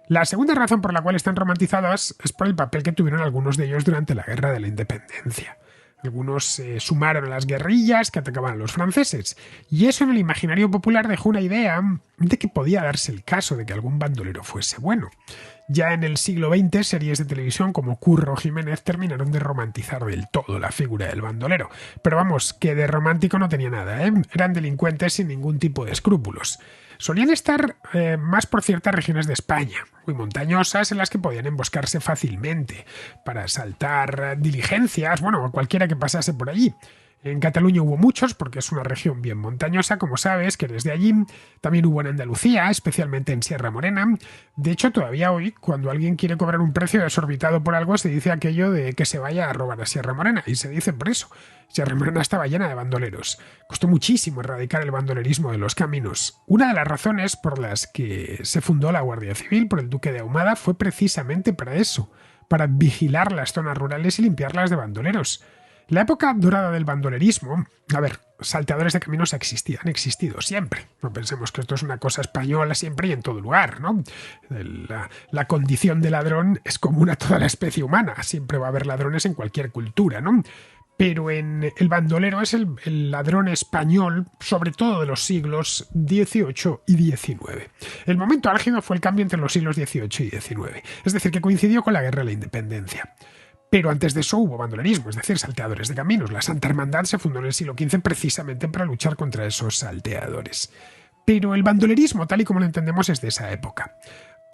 La segunda razón por la cual están romantizadas es por el papel que tuvieron algunos de ellos durante la Guerra de la Independencia. Algunos se sumaron a las guerrillas que atacaban a los franceses, y eso en el imaginario popular dejó una idea de que podía darse el caso de que algún bandolero fuese bueno. Ya en el siglo XX, series de televisión como Curro Jiménez terminaron de romantizar del todo la figura del bandolero. Pero vamos, que de romántico no tenía nada, ¿eh? Eran delincuentes sin ningún tipo de escrúpulos. Solían estar más por ciertas regiones de España, muy montañosas, en las que podían emboscarse fácilmente para asaltar diligencias, a cualquiera que pasase por allí. En Cataluña hubo muchos, porque es una región bien montañosa, como sabes, que eres de allí. También hubo en Andalucía, especialmente en Sierra Morena. De hecho, todavía hoy, cuando alguien quiere cobrar un precio desorbitado por algo, se dice aquello de que se vaya a robar a Sierra Morena. Y se dice por eso. Sierra Morena estaba llena de bandoleros. Costó muchísimo erradicar el bandolerismo de los caminos. Una de las razones por las que se fundó la Guardia Civil por el Duque de Ahumada fue precisamente para eso, para vigilar las zonas rurales y limpiarlas de bandoleros. La época dorada del bandolerismo, a ver, salteadores de caminos han existido siempre. No pensemos que esto es una cosa española siempre y en todo lugar, ¿no? La condición de ladrón es común a toda la especie humana. Siempre va a haber ladrones en cualquier cultura, ¿no? Pero el bandolero es el ladrón español, sobre todo de los siglos XVIII y XIX. El momento álgido fue el cambio entre los siglos XVIII y XIX, es decir, que coincidió con la Guerra de la Independencia. Pero antes de eso hubo bandolerismo, es decir, salteadores de caminos. La Santa Hermandad se fundó en el siglo XV precisamente para luchar contra esos salteadores. Pero el bandolerismo, tal y como lo entendemos, es de esa época.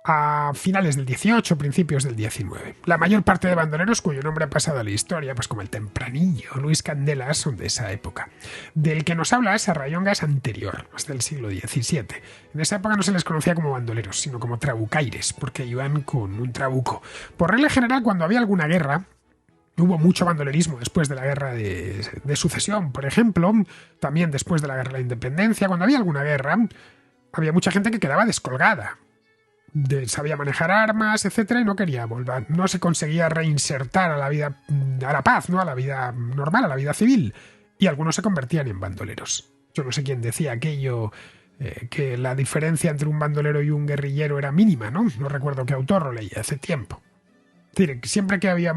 A finales del XVIII, principios del XIX. La mayor parte de bandoleros cuyo nombre ha pasado a la historia, pues como el Tempranillo, Luis Candelas, son de esa época. Del que nos habla Serrallonga es anterior, hasta el siglo XVII. En esa época no se les conocía como bandoleros, sino como trabucaires, porque iban con un trabuco. Por regla general, cuando había alguna guerra, hubo mucho bandolerismo después de la guerra de sucesión, por ejemplo, también después de la guerra de la independencia. Cuando había alguna guerra, había mucha gente que quedaba descolgada. Sabía manejar armas, etcétera, y no quería volver, no se conseguía reinsertar a la vida, a la paz, ¿no? A la vida normal, a la vida civil, y algunos se convertían en bandoleros. Yo no sé quién decía aquello, que la diferencia entre un bandolero y un guerrillero era mínima, ¿no? No recuerdo qué autor lo leía hace tiempo. Es decir, siempre que había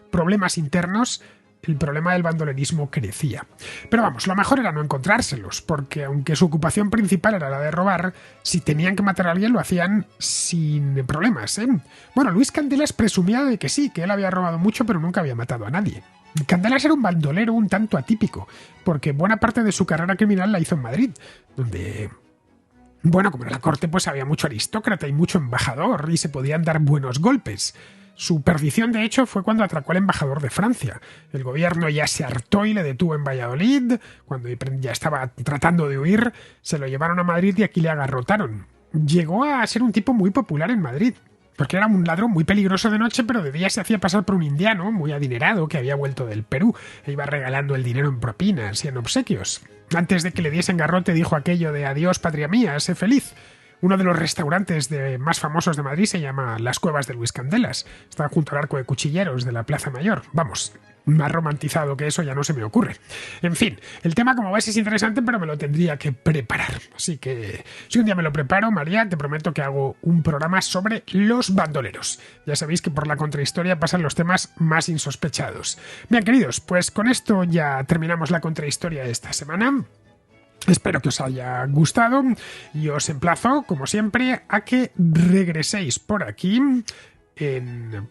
problemas internos, el problema del bandolerismo crecía. Pero vamos, lo mejor era no encontrárselos, porque aunque su ocupación principal era la de robar, si tenían que matar a alguien lo hacían sin problemas, ¿eh? Bueno, Luis Candelas presumía de que sí, que él había robado mucho, pero nunca había matado a nadie. Candelas era un bandolero un tanto atípico, porque buena parte de su carrera criminal la hizo en Madrid, donde... Bueno, como en la corte pues había mucho aristócrata y mucho embajador, y se podían dar buenos golpes. Su perdición, de hecho, fue cuando atracó al embajador de Francia. El gobierno ya se hartó y le detuvo en Valladolid. Cuando ya estaba tratando de huir, se lo llevaron a Madrid y aquí le agarrotaron. Llegó a ser un tipo muy popular en Madrid, porque era un ladrón muy peligroso de noche, pero de día se hacía pasar por un indiano muy adinerado que había vuelto del Perú e iba regalando el dinero en propinas y en obsequios. Antes de que le diesen garrote dijo aquello de «Adiós, patria mía, sé feliz». Uno de los restaurantes más famosos de Madrid se llama Las Cuevas de Luis Candelas. Está junto al Arco de Cuchilleros de la Plaza Mayor. Vamos, más romantizado que eso ya no se me ocurre. En fin, el tema, como ves, es interesante, pero me lo tendría que preparar. Así que, si un día me lo preparo, María, te prometo que hago un programa sobre los bandoleros. Ya sabéis que por la contrahistoria pasan los temas más insospechados. Bien, queridos, pues con esto ya terminamos la contrahistoria de esta semana. Espero que os haya gustado y os emplazo, como siempre, a que regreséis por aquí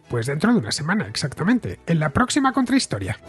pues dentro de una semana, exactamente, en la próxima contrahistoria.